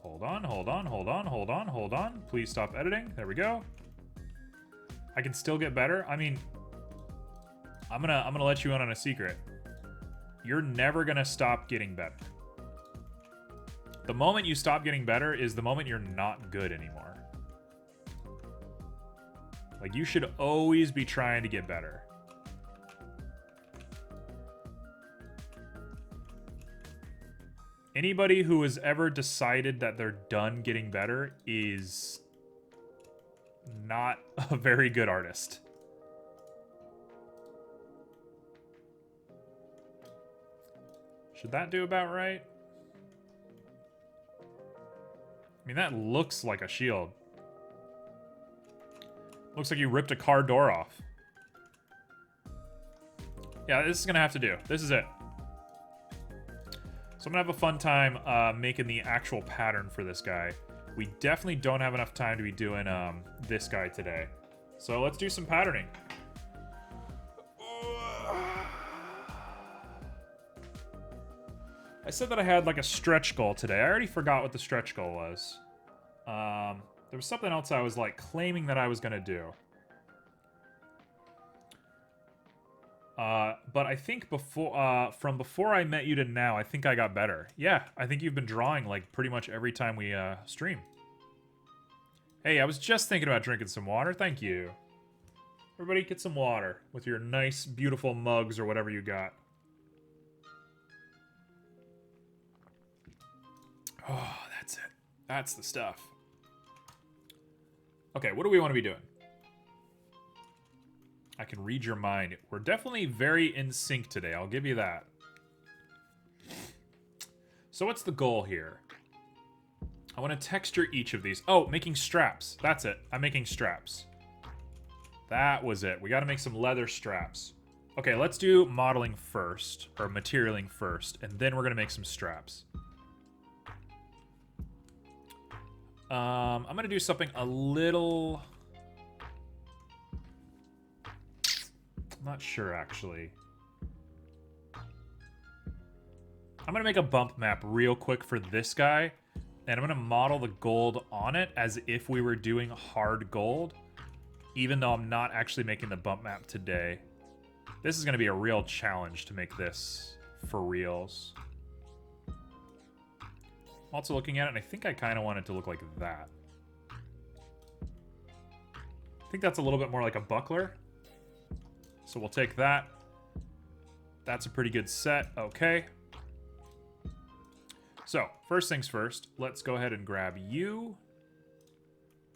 Hold on. Please stop editing. There we go. I can still get better. I mean, I'm gonna let you in on a secret. You're never gonna stop getting better. The moment you stop getting better is the moment you're not good anymore. Like, you should always be trying to get better. Anybody who has ever decided that they're done getting better is not a very good artist. Should that do about right? I mean, that looks like a shield. Looks like you ripped a car door off. Yeah, this is gonna have to do. This is it. So I'm gonna have a fun time making the actual pattern for this guy. We definitely don't have enough time to be doing this guy today. So let's do some patterning. I said that I had like a stretch goal today. I already forgot what the stretch goal was. There was something else I was like claiming that I was gonna do. But I think from before I met you to now, I think I got better. Yeah, I think you've been drawing like pretty much every time we stream. Hey, I was just thinking about drinking some water. Thank you. Everybody get some water with your nice, beautiful mugs or whatever you got. Oh, that's it. That's the stuff. Okay, what do we want to be doing? I can read your mind. We're definitely very in sync today. I'll give you that. So what's the goal here? I want to texture each of these. Oh, making straps. That's it. I'm making straps. That was it. We got to make some leather straps. Okay, let's do modeling first, or materialing first, and then we're going to make some straps. I'm going to do something a little... I'm not sure, actually. I'm going to make a bump map real quick for this guy, and I'm going to model the gold on it as if we were doing hard gold, even though I'm not actually making the bump map today. This is going to be a real challenge to make this for reals. Also looking at it, and I think I kind of want it to look like that. I think that's a little bit more like a buckler. So we'll take that. That's a pretty good set. Okay. So, first things first, let's go ahead and grab you.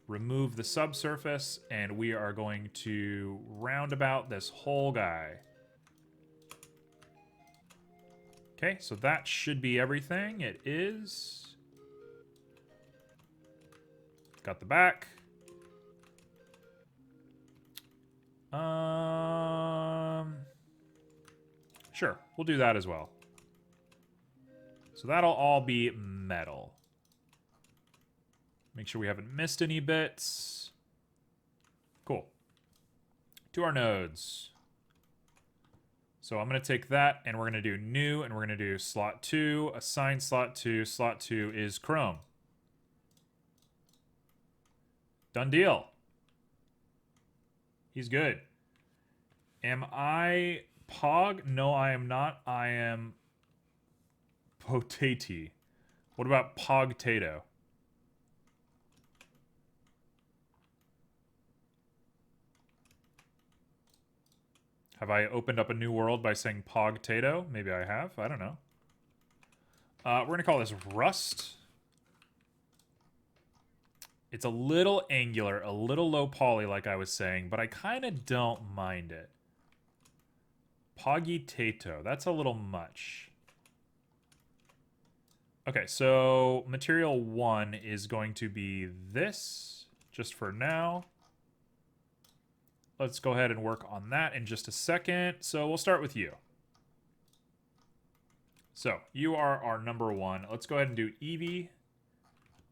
Remove the subsurface, and we are going to roundabout this whole guy. Okay, so that should be everything. It is. Got the back. Sure, we'll do that as well. So that'll all be metal. Make sure we haven't missed any bits. Cool. To our nodes. So I'm going to take that, and we're going to do new, and we're going to do slot 2, assign slot 2. Slot 2 is chrome. Done deal. He's good. Am I Pog? No, I am not. I am Potato. What about Pogtato? Have I opened up a new world by saying Pogtato? Maybe I have. I don't know. We're going to call this Rust. It's a little angular, a little low poly like I was saying, but I kind of don't mind it. Pogitato. That's a little much. Okay, so material 1 is going to be this, just for now. Let's go ahead and work on that in just a second. So we'll start with you. So you are our number 1. Let's go ahead and do Eevee.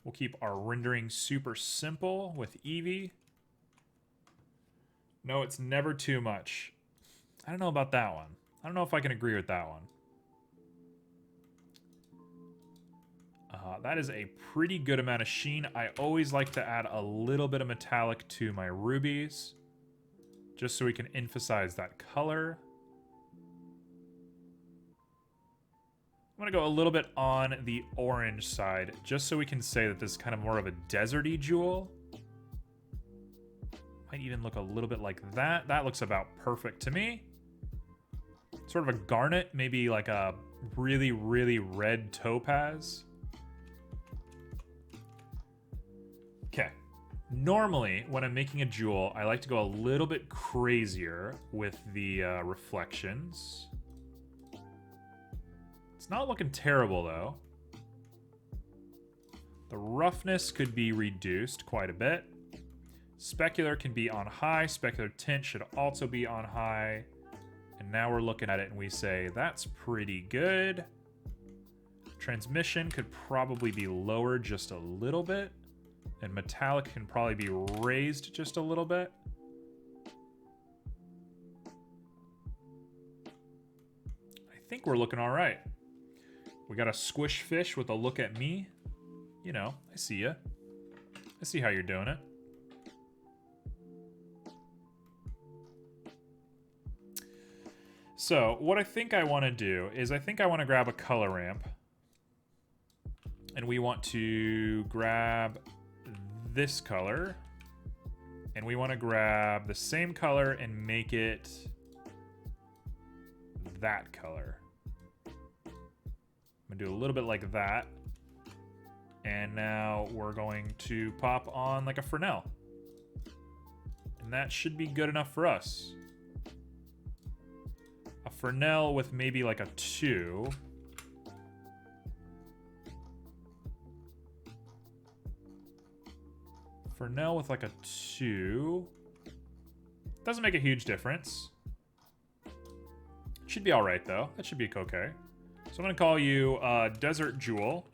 We'll keep our rendering super simple with Eevee. No, it's never too much. I don't know about that one. I don't know if I can agree with that one. That is a pretty good amount of sheen. I always like to add a little bit of metallic to my rubies, just so we can emphasize that color. I'm going to go a little bit on the orange side, just so we can say that this is kind of more of a deserty jewel. Might even look a little bit like that. That looks about perfect to me. Sort of a garnet, maybe like a really, really red topaz. Okay. Normally, when I'm making a jewel, I like to go a little bit crazier with the reflections. It's not looking terrible, though. The roughness could be reduced quite a bit. Specular can be on high. Specular tint should also be on high. And now we're looking at it and we say, that's pretty good. Transmission could probably be lowered just a little bit. And metallic can probably be raised just a little bit. I think we're looking all right. We got a squish fish with a look at me. You know, I see you. I see how you're doing it. So, what I think I want to do is I think I want to grab a color ramp. And we want to grab this color. And we want to grab the same color and make it that color. I'm going to do a little bit like that. And now we're going to pop on like a Fresnel. And that should be good enough for us. A Fresnel with maybe like a 2. Fresnel with like a 2. Doesn't make a huge difference. Should be all right though. That should be okay. So I'm going to call you Desert Jewel.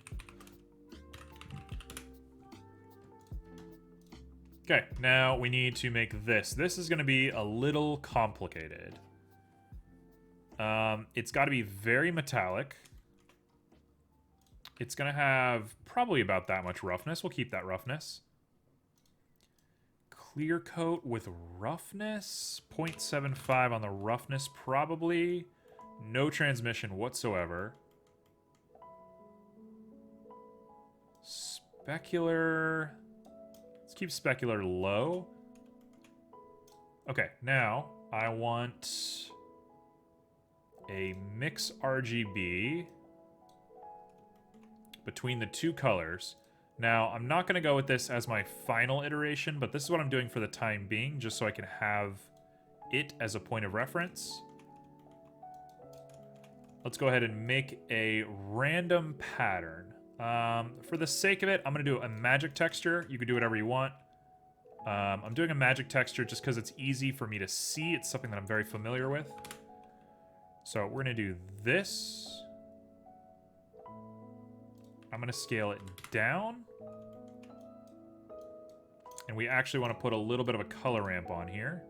Okay, now we need to make this. This is going to be a little complicated. It's got to be very metallic. It's going to have probably about that much roughness. We'll keep that roughness. Clear coat with roughness. 0.75 on the roughness, probably. No transmission whatsoever. Specular. Let's keep specular low. Okay, now I want a mix RGB between the two colors. Now, I'm not going to go with this as my final iteration, but this is what I'm doing for the time being, just so I can have it as a point of reference. Let's go ahead and make a random pattern. For the sake of it, I'm going to do a magic texture. You can do whatever you want. I'm doing a magic texture just because it's easy for me to see. It's something that I'm very familiar with. So we're going to do this. I'm going to scale it down. And we actually want to put a little bit of a color ramp on here.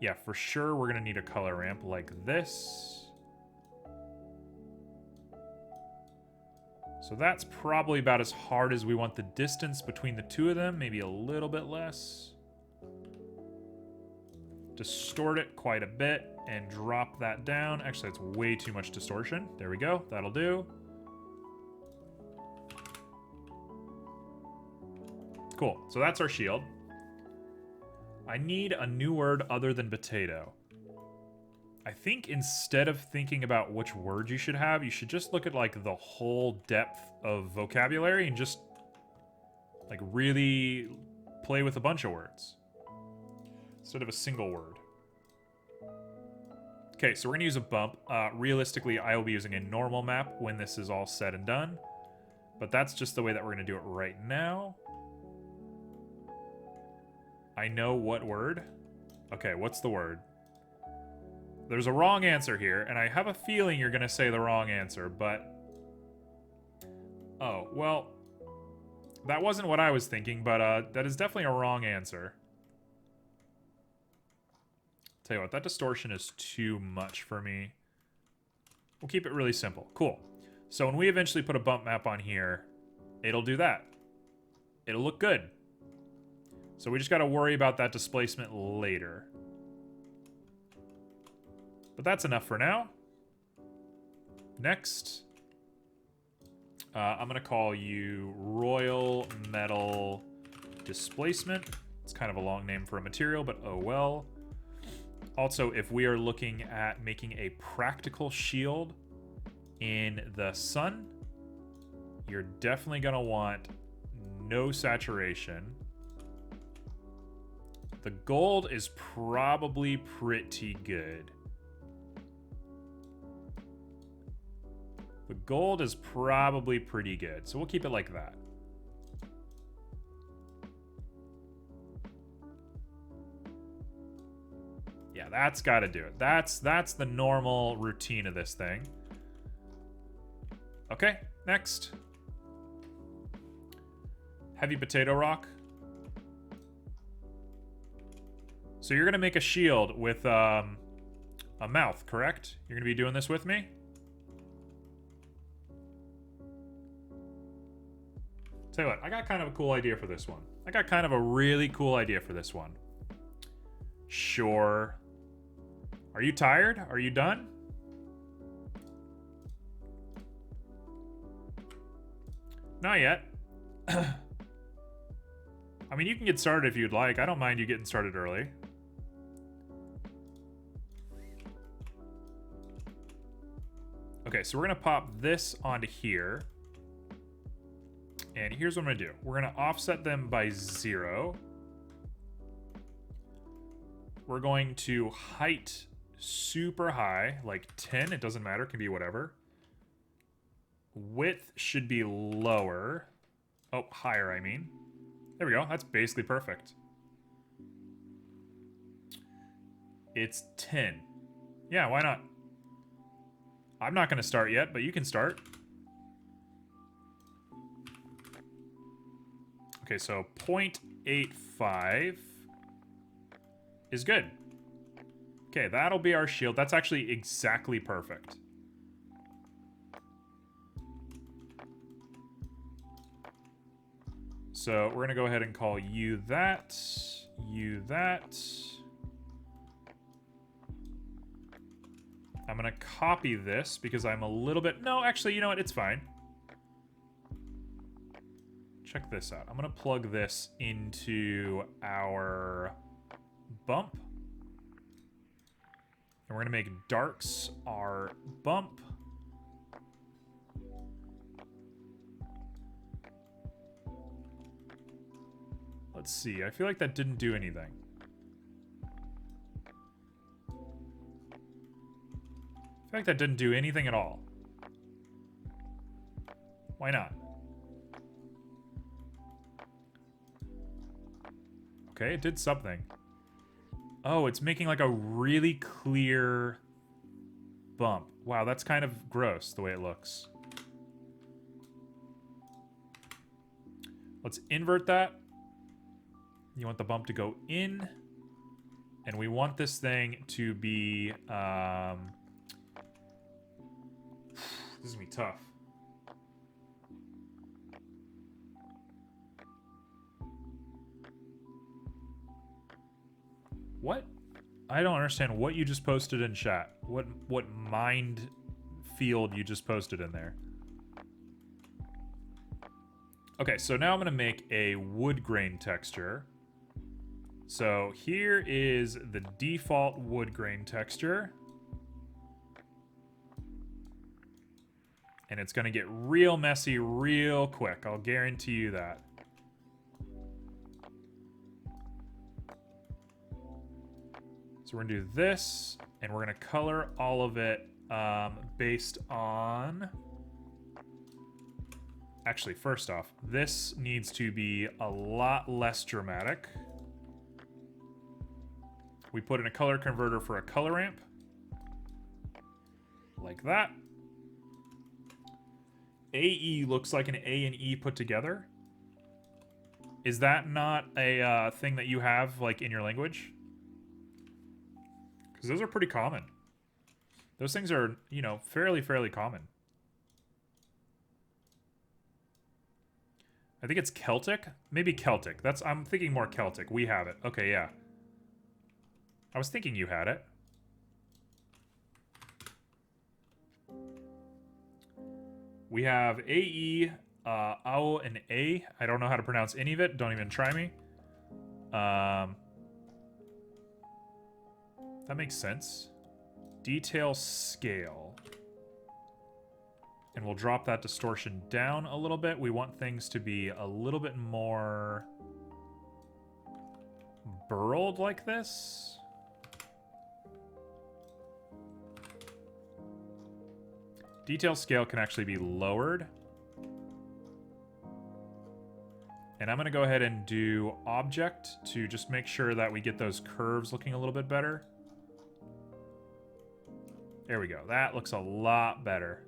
Yeah, for sure we're going to need a color ramp like this. So that's probably about as hard as we want the distance between the two of them. Maybe a little bit less. Distort it quite a bit and drop that down. Actually, that's way too much distortion. There we go. That'll do. Cool. So that's our shield. I need a new word other than potato. I think instead of thinking about which word you should have, you should just look at like the whole depth of vocabulary and just like really play with a bunch of words instead of a single word. Okay, so we're gonna use a bump. Realistically, I will be using a normal map when this is all said and done, but that's just the way that we're gonna do it right now. I know what word. Okay, what's the word? There's a wrong answer here, and I have a feeling you're gonna say the wrong answer, but... Oh, well... That wasn't what I was thinking, but that is definitely a wrong answer. Tell you what, that distortion is too much for me. We'll keep it really simple. Cool. So when we eventually put a bump map on here, it'll do that. It'll look good. So we just gotta worry about that displacement later. But that's enough for now. Next. I'm gonna call you Royal Metal Displacement. It's kind of a long name for a material, but oh well. Also, if we are looking at making a practical shield in the sun, you're definitely gonna want no saturation. The gold is probably pretty good. The gold is probably pretty good, so we'll keep it like that. Yeah, that's got to do it. That's the normal routine of this thing. Okay, next. Heavy potato rock. So you're gonna make a shield with a mouth, correct? You're gonna be doing this with me? Tell you what, I got kind of a cool idea for this one. I got kind of a really cool idea for this one. Sure. Are you tired? Are you done? Not yet. I mean, you can get started if you'd like. I don't mind you getting started early. Okay, so we're going to pop this onto here. And here's what I'm going to do. We're going to offset them by 0. We're going to height super high, like 10. It doesn't matter. It can be whatever. Width should be lower. Oh, higher, I mean. There we go. That's basically perfect. It's 10. Yeah, why not? I'm not going to start yet, but you can start. Okay, so 0.85 is good. Okay, that'll be our shield. That's actually exactly perfect. So we're going to go ahead and call you that, you that. I'm going to copy this because I'm a little bit... No, actually, you know what? It's fine. Check this out. I'm going to plug this into our bump. And we're going to make darks our bump. Let's see. I feel like that didn't do anything. I feel like that didn't do anything at all. Why not? Okay, it did something. Oh, it's making like a really clear bump. Wow, that's kind of gross the way it looks. Let's invert that. You want the bump to go in. And we want this thing to be... This is going to be tough. What? I don't understand what you just posted in chat. What mind field you just posted in there. Okay, so now I'm going to make a wood grain texture. So here is the default wood grain texture. And it's going to get real messy real quick. I'll guarantee you that. So we're going to do this, and we're going to color all of it based on... Actually, first off, this needs to be a lot less dramatic. We put in a color converter for a color ramp. Like that. AE looks like an A and E put together. Is that not a thing that you have, like, in your language? Because those are pretty common. Those things are, you know, fairly common. I think it's Celtic. Maybe Celtic. I'm thinking more Celtic. We have it. Okay, yeah. I was thinking you had it. We have AE, OW, and A. I don't know how to pronounce any of it. Don't even try me. That makes sense. Detail scale. And we'll drop that distortion down a little bit. We want things to be a little bit more burled like this. Detail scale can actually be lowered. And I'm going to go ahead and do object to just make sure that we get those curves looking a little bit better. There we go. That looks a lot better.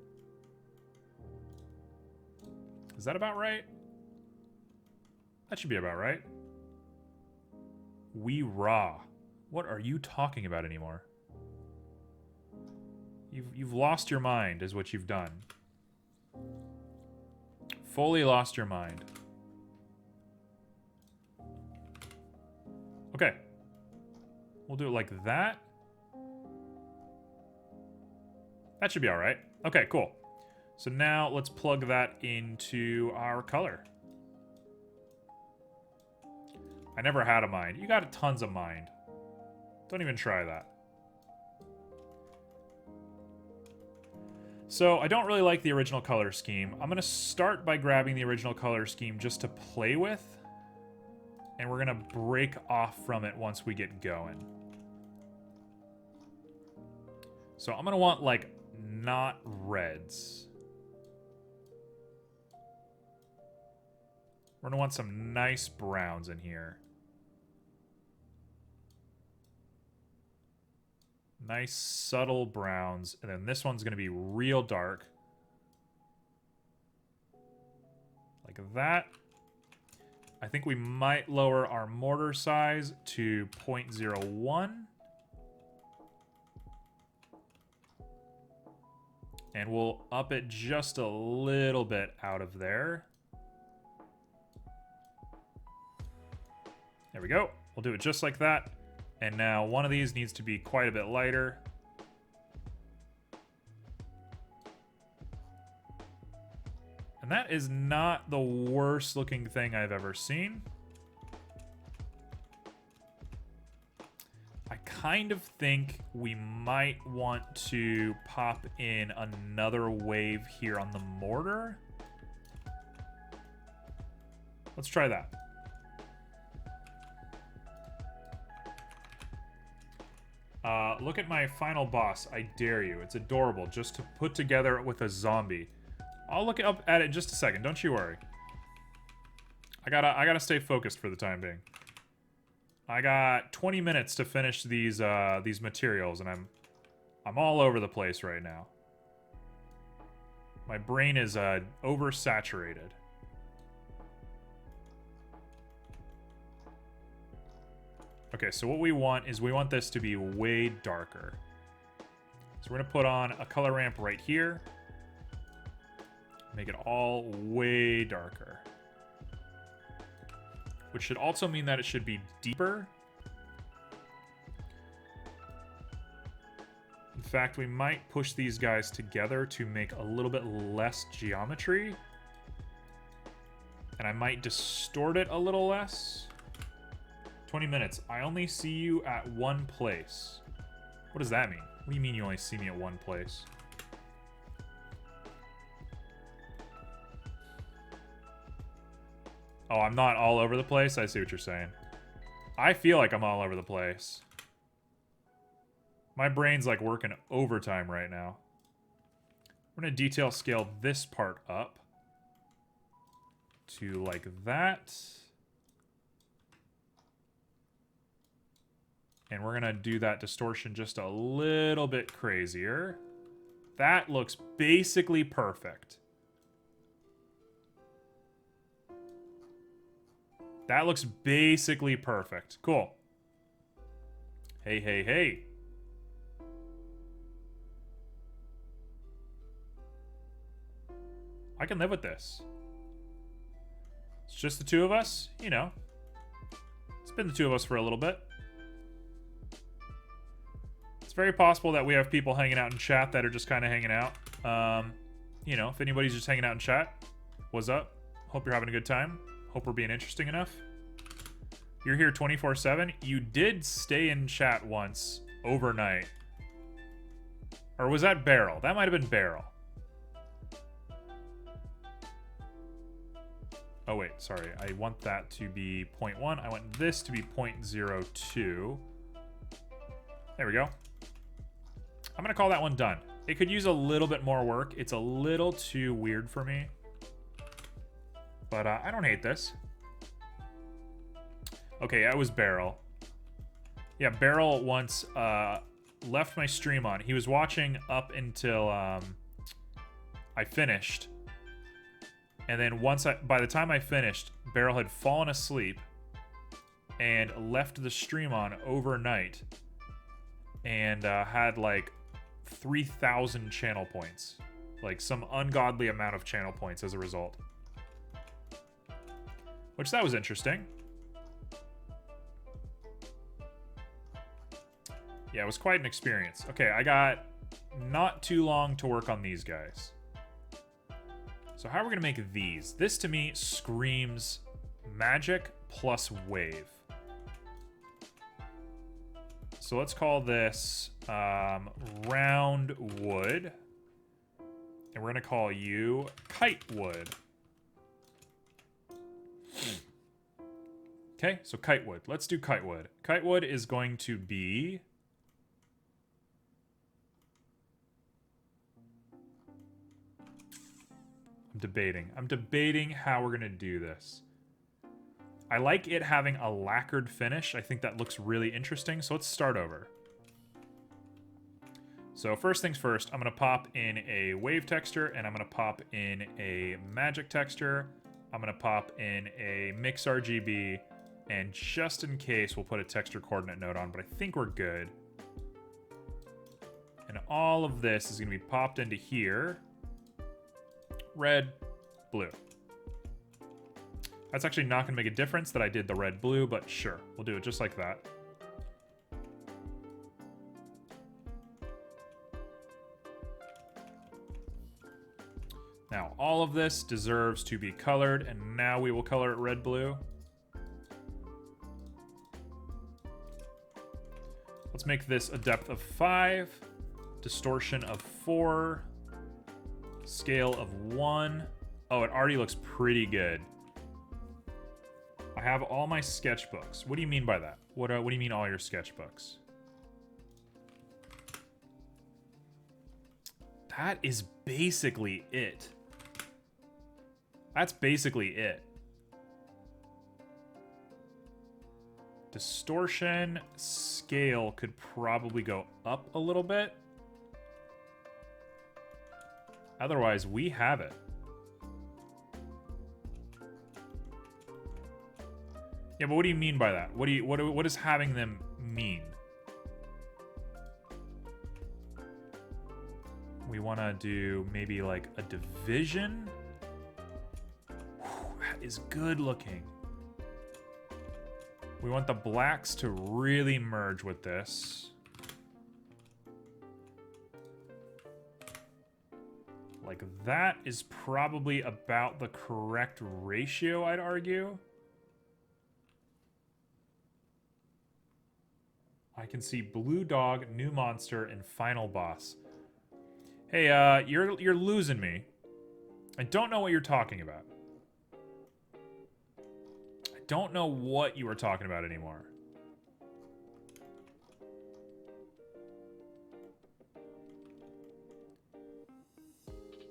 Is that about right? That should be about right. We raw. What are you talking about anymore? You've lost your mind is what you've done. Fully lost your mind. Okay. We'll do it like that. That should be all right. Okay, cool. So now let's plug that into our color. I never had a mind. You got tons of mind. Don't even try that. So I don't really like the original color scheme. I'm going to start by grabbing the original color scheme just to play with. And we're going to break off from it once we get going. So I'm going to want, like, not reds. We're going to want some nice browns in here. Nice, subtle browns. And then this one's going to be real dark. Like that. I think we might lower our mortar size to 0.01. And we'll up it just a little bit out of there. There we go. We'll do it just like that. And now one of these needs to be quite a bit lighter. And that is not the worst looking thing I've ever seen. I kind of think we might want to pop in another wave here on the mortar. Let's try that. Look at my final boss. I dare you. It's adorable just to put together with a zombie. I'll look up at it in just a second. Don't you worry. I gotta stay focused for the time being. I got 20 minutes to finish these materials, and I'm all over the place right now. My brain is oversaturated. Okay, so what we want is we want this to be way darker. So we're gonna put on a color ramp right here. Make it all way darker. Which should also mean that it should be deeper. In fact, we might push these guys together to make a little bit less geometry. And I might distort it a little less. 20 minutes. I only see you at one place. What does that mean? What do you mean you only see me at one place? Oh, I'm not all over the place? I see what you're saying. I feel like I'm all over the place. My brain's like working overtime right now. We're going to detail scale this part up to like that. And we're going to do that distortion just a little bit crazier. That looks basically perfect. That looks basically perfect. Cool. Hey, hey, hey. I can live with this. It's just the two of us, you know. It's been the two of us for a little bit. It's very possible that we have people hanging out in chat that are just kind of hanging out. You know, if anybody's just hanging out in chat, what's up? Hope you're having a good time. Hope we're being interesting enough. You're here 24/7. You did stay in chat once overnight. Or was that Barrel? That might have been Barrel. Oh, wait, sorry. I want that to be 0.1. I want this to be 0.02. There we go. I'm going to call that one done. It could use a little bit more work. It's a little too weird for me. But I don't hate this. Okay, that was Barrel. Yeah, Barrel once left my stream on. He was watching up until I finished. And then by the time I finished, Beryl had fallen asleep and left the stream on overnight and had like 3,000 channel points. Like some ungodly amount of channel points as a result. Which that was interesting. Yeah, it was quite an experience. Okay, I got not too long to work on these guys. So how are we going to make these? This to me screams magic plus wave. So let's call this round wood. And we're going to call you kite wood. Okay, so kite wood. Let's do kite wood. Kite wood is going to be... I'm debating how we're going to do this. I like it having a lacquered finish. I think that looks really interesting. So let's start over. So first things first, I'm going to pop in a wave texture, and I'm going to pop in a magic texture. I'm going to pop in a mix RGB, and just in case, we'll put a texture coordinate node on, but I think we're good. And all of this is going to be popped into here. Red, blue. That's actually not going to make a difference that I did the red, blue, but sure, we'll do it just like that. Now, all of this deserves to be colored, and now we will color it red, blue. Let's make this a depth of 5, distortion of 4, scale of 1. Oh, it already looks pretty good. I have all my sketchbooks. What do you mean by that? What do you mean all your sketchbooks? That is basically it. That's basically it. Distortion scale could probably go up a little bit. Otherwise, we have it. Yeah, but what do you mean by that? What does having them mean? We want to do maybe like a division. Whew, that is good looking. We want the blacks to really merge with this. Like that is probably about the correct ratio, I'd argue. I can see blue dog, new monster, and final boss. Hey, you're losing me. I don't know what you're talking about. I don't know what you were talking about anymore.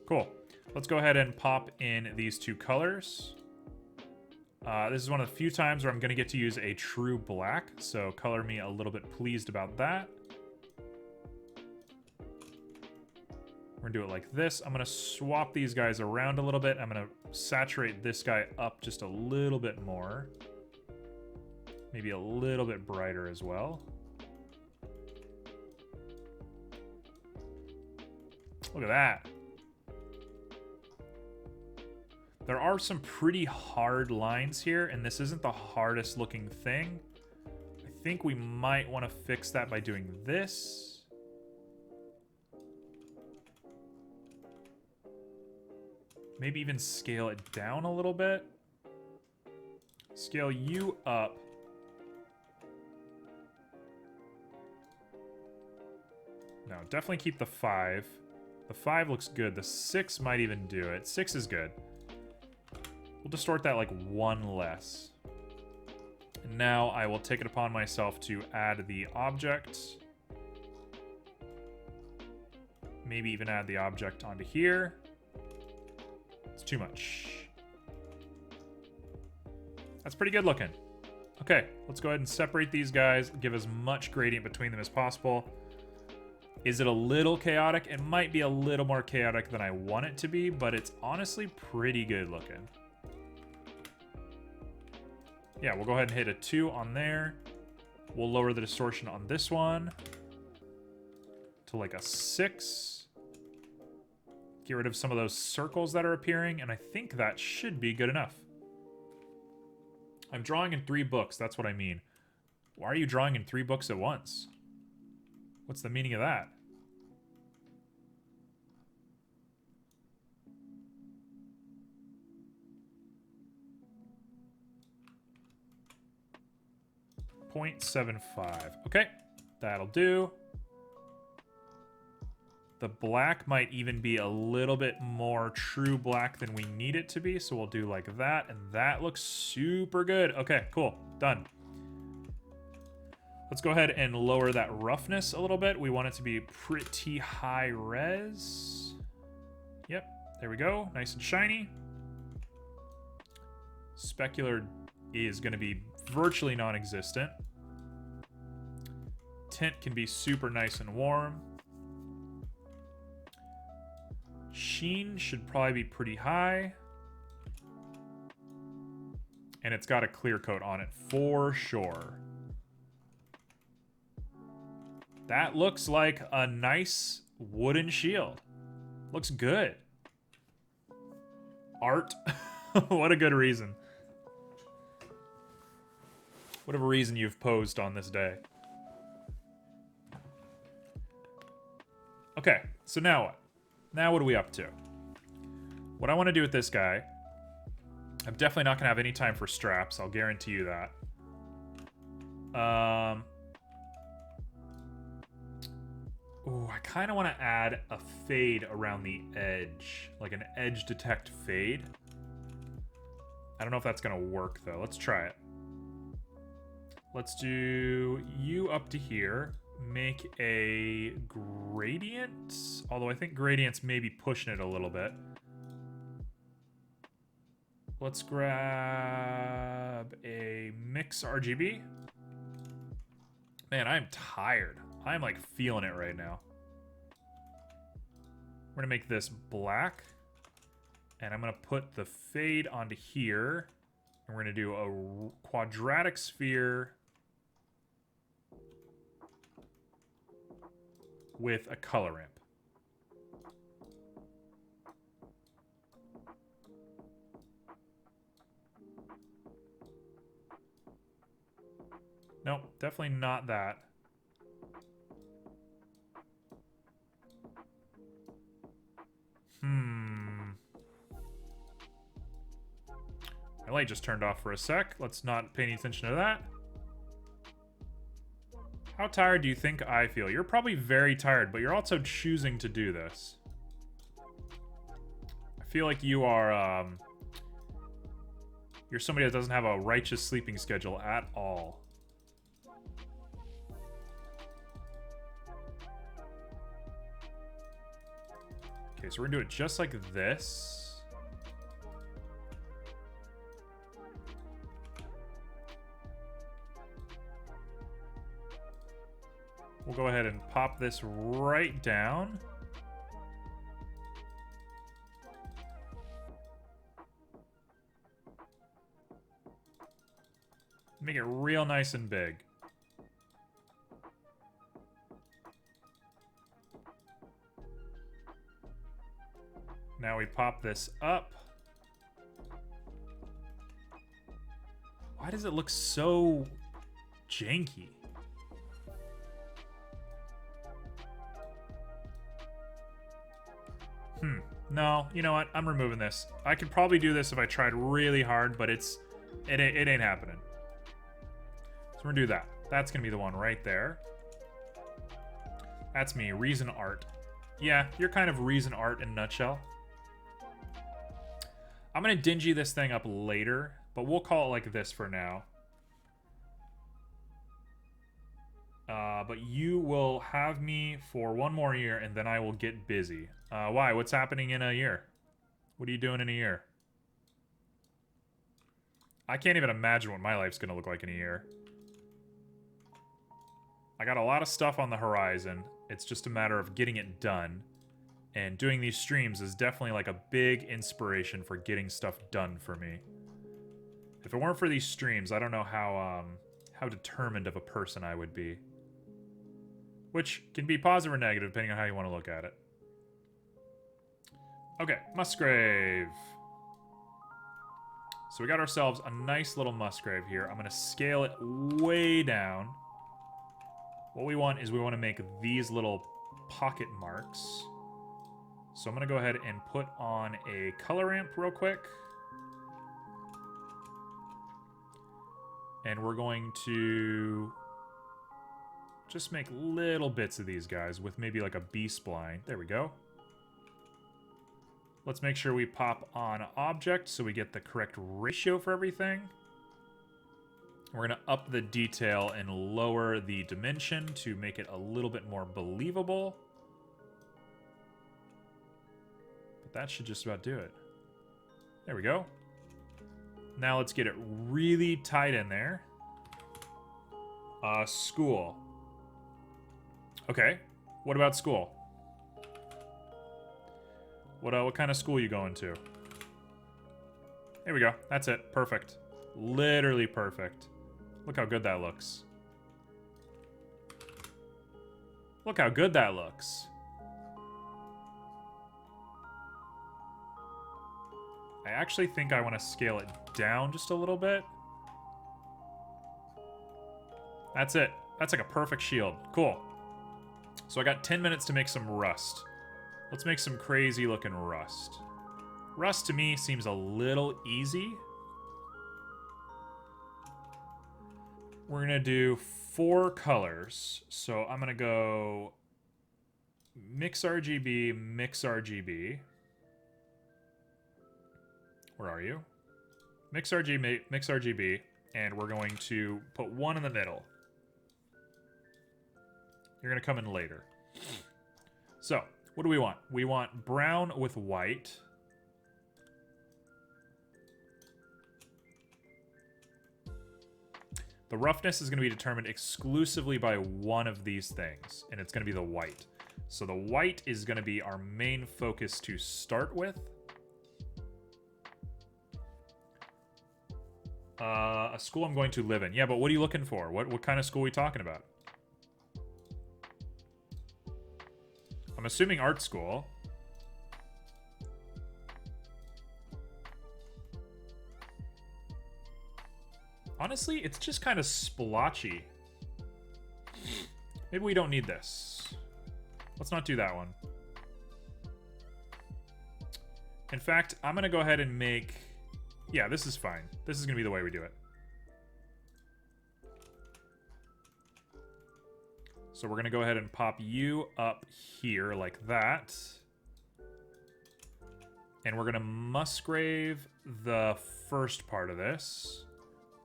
Cool. Let's go ahead and pop in these two colors. This is one of the few times where I'm going to get to use a true black, so color me a little bit pleased about that. We're going to do it like this. I'm going to swap these guys around a little bit. I'm going to saturate this guy up just a little bit more. Maybe a little bit brighter as well. Look at that. There are some pretty hard lines here, and this isn't the hardest looking thing. I think we might want to fix that by doing this. Maybe even scale it down a little bit. Scale you up. No, definitely keep the 5. The 5 looks good. The 6 might even do it. 6 is good. We'll distort that like 1 less. And now I will take it upon myself to add the object. Maybe even add the object onto here. It's too much. That's pretty good looking. Okay, let's go ahead and separate these guys. Give as much gradient between them as possible. Is it a little chaotic? It might be a little more chaotic than I want it to be, but it's honestly pretty good looking. Yeah, we'll go ahead and hit a 2 on there. We'll lower the distortion on this one to like a 6. Get rid of some of those circles that are appearing, and I think that should be good enough. I'm drawing in 3 books, that's what I mean. Why are you drawing in 3 books at once? What's the meaning of that? .75. Okay, that'll do. The black might even be a little bit more true black than we need it to be, so we'll do like that, and that looks super good. Okay, cool, done. Let's go ahead and lower that roughness a little bit. We want it to be pretty high res. Yep, there we go, nice and shiny. Specular is going to be virtually non-existent. Tint can be super nice and warm. Sheen should probably be pretty high. And it's got a clear coat on it for sure. That looks like a nice wooden shield. Looks good. Art. What a good reason. Whatever reason you've posed on this day. Okay, so now what? Now what are we up to? What I want to do with this guy, I'm definitely not going to have any time for straps, I'll guarantee you that. Ooh, I kind of want to add a fade around the edge, like an edge detect fade. I don't know if that's going to work though. Let's try it. Let's do you up to here. Make a gradient, although I think gradient's maybe pushing it a little bit. Let's grab a mix RGB. Man, I'm tired. I'm like feeling it right now. We're gonna make this black, and I'm gonna put the fade onto here, and we're gonna do a quadratic sphere with a color ramp. Nope, definitely not that. My light just turned off for a sec. Let's not pay any attention to that. How tired do you think I feel? You're probably very tired, but you're also choosing to do this. I feel like you are, you're somebody that doesn't have a righteous sleeping schedule at all. Okay, so we're gonna do it just like this. We'll go ahead and pop this right down. Make it real nice and big. Now we pop this up. Why does it look so janky? No, you know what? I'm removing this. I could probably do this if I tried really hard, but it ain't happening. So we're gonna do that. That's gonna be the one right there. That's me, Reason Art. Yeah, you're kind of Reason Art in a nutshell. I'm gonna dingy this thing up later, but we'll call it like this for now. But you will have me for one more year, and then I will get busy. Why? What's happening in a year? What are you doing in a year? I can't even imagine what my life's gonna look like in a year. I got a lot of stuff on the horizon. It's just a matter of getting it done. And doing these streams is definitely like a big inspiration for getting stuff done for me. If it weren't for these streams, I don't know how determined of a person I would be. Which can be positive or negative, depending on how you want to look at it. Okay, Musgrave. So we got ourselves a nice little Musgrave here. I'm going to scale it way down. What we want is we want to make these little pocket marks. So I'm going to go ahead and put on a color ramp real quick. And we're going to just make little bits of these guys with maybe like a B-spline. There we go. Let's make sure we pop on object so we get the correct ratio for everything. We're going to up the detail and lower the dimension to make it a little bit more believable. But that should just about do it. There we go. Now let's get it really tight in there. School. Okay, what about school? What kind of school you going to? There we go. That's it. Perfect. Literally perfect. Look how good that looks. Look how good that looks. I actually think I want to scale it down just a little bit. That's it. That's like a perfect shield. Cool. So I got 10 minutes to make some rust. Let's make some crazy looking rust. Rust to me seems a little easy. We're gonna do 4 colors. So I'm gonna go mix RGB, mix RGB. Where are you? Mix RGB, and we're going to put 1 in the middle. You're gonna come in later. So, what do we want? We want brown with white. The roughness is going to be determined exclusively by one of these things, and it's going to be the white. So the white is going to be our main focus to start with. A school I'm going to live in. Yeah, but what are you looking for? What kind of school are we talking about? I'm assuming art school. Honestly, it's just kind of splotchy. Maybe we don't need this. Let's not do that one. In fact, I'm going to go ahead and make... Yeah, this is fine. This is going to be the way we do it. So we're going to go ahead and pop you up here like that. And we're going to Musgrave the first part of this.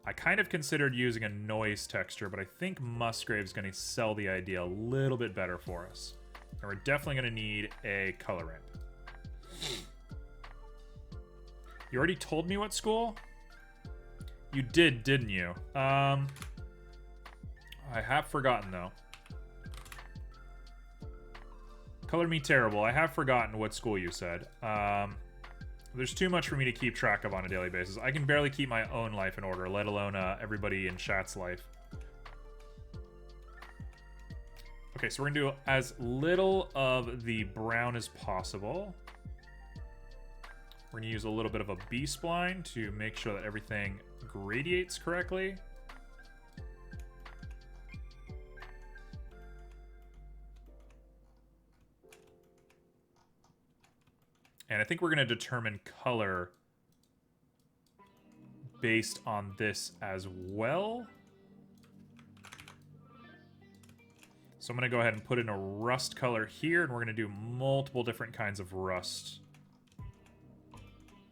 I kind of considered using a noise texture, but I think Musgrave's going to sell the idea a little bit better for us. And we're definitely going to need a color ramp. You already told me what school? You did, didn't you? I have forgotten, though. Color me terrible. I have forgotten what school you said. There's too much for me to keep track of on a daily basis. I can barely keep my own life in order, let alone everybody in chat's life. Okay, so we're going to do as little of the brown as possible. We're going to use a little bit of a B-spline to make sure that everything gradiates correctly. And I think we're going to determine color based on this as well. So I'm going to go ahead and put in a rust color here, and we're going to do multiple different kinds of rust.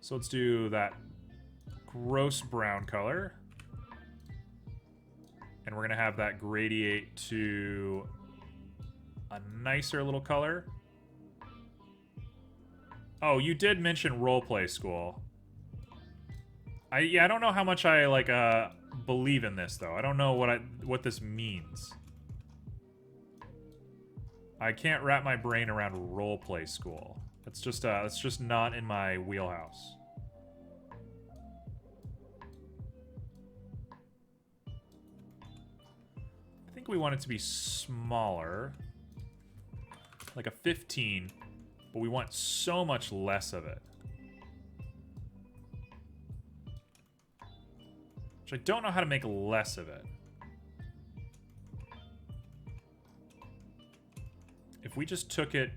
So let's do that gross brown color. And we're going to have that gradiate to a nicer little color. Oh, you did mention roleplay school. I don't know how much I like believe in this though. I don't know what this means. I can't wrap my brain around roleplay school. That's just not in my wheelhouse. I think we want it to be smaller. Like a 15, but we want so much less of it. Which I don't know how to make less of it. If we just took it...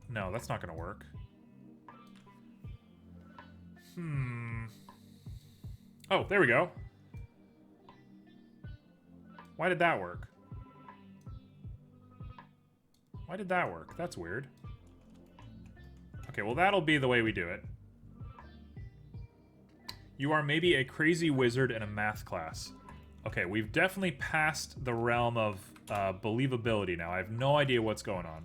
No, that's not going to work. Oh, there we go. Why did that work? Why did that work? That's weird. Okay, well that'll be the way we do it. You are maybe a crazy wizard in a math class. Okay, we've definitely passed the realm of believability now. I have no idea what's going on.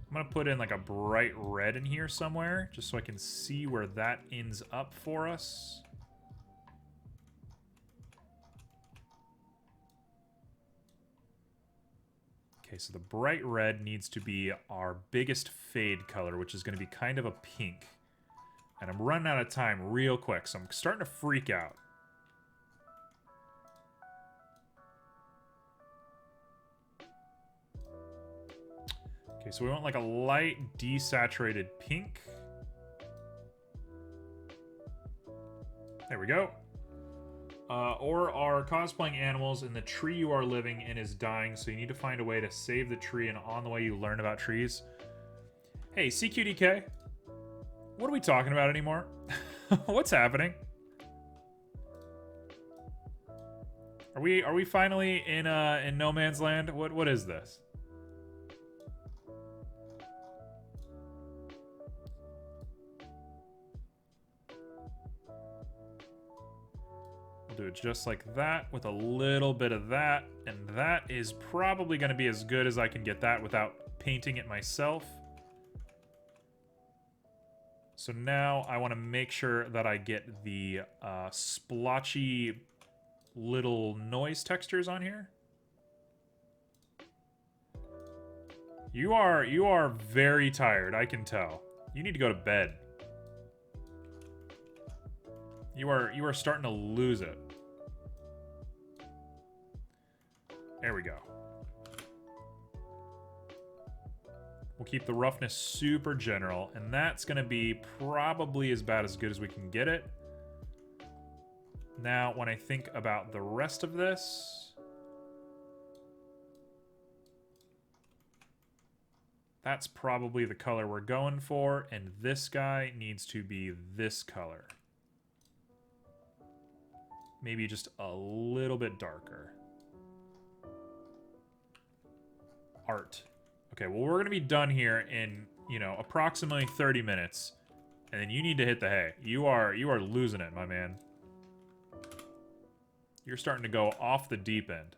I'm gonna put in like a bright red in here somewhere, just so I can see where that ends up for us. Okay, so the bright red needs to be our biggest fade color, which is going to be kind of a pink. And I'm running out of time real quick, so I'm starting to freak out. Okay, so we want like a light desaturated pink. There we go. Or are cosplaying animals and the tree you are living in is dying, so you need to find a way to save the tree, and on the way you learn about trees. Hey, CQDK. What are we talking about anymore? What's happening? Are we finally in no man's land? What is this? We'll do it just like that with a little bit of that, and that is probably going to be as good as I can get that without painting it myself. So now I want to make sure that I get the splotchy little noise textures on here. You are very tired, I can tell. You need to go to bed. You are starting to lose it. There we go. We'll keep the roughness super general, and that's going to be probably as bad as good as we can get it. Now, when I think about the rest of this, that's probably the color we're going for, and this guy needs to be this color. Maybe just a little bit darker. Art. Okay, well, we're going to be done here in, you know, approximately 30 minutes. And then you need to hit the hay. You are losing it, my man. You're starting to go off the deep end.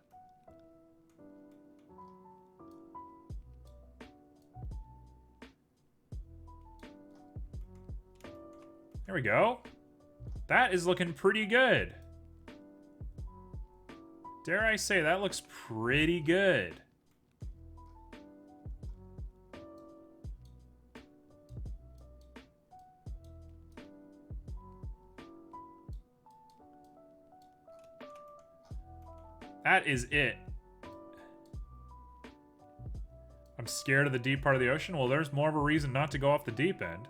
There we go. That is looking pretty good. Dare I say, that looks pretty good. That is it. I'm scared of the deep part of the ocean. Well, there's more of a reason not to go off the deep end.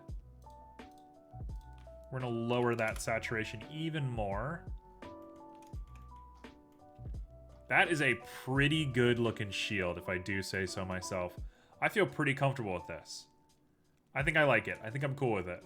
We're going to lower that saturation even more. That is a pretty good looking shield, if I do say so myself. I feel pretty comfortable with this. I think I like it. I think I'm cool with it.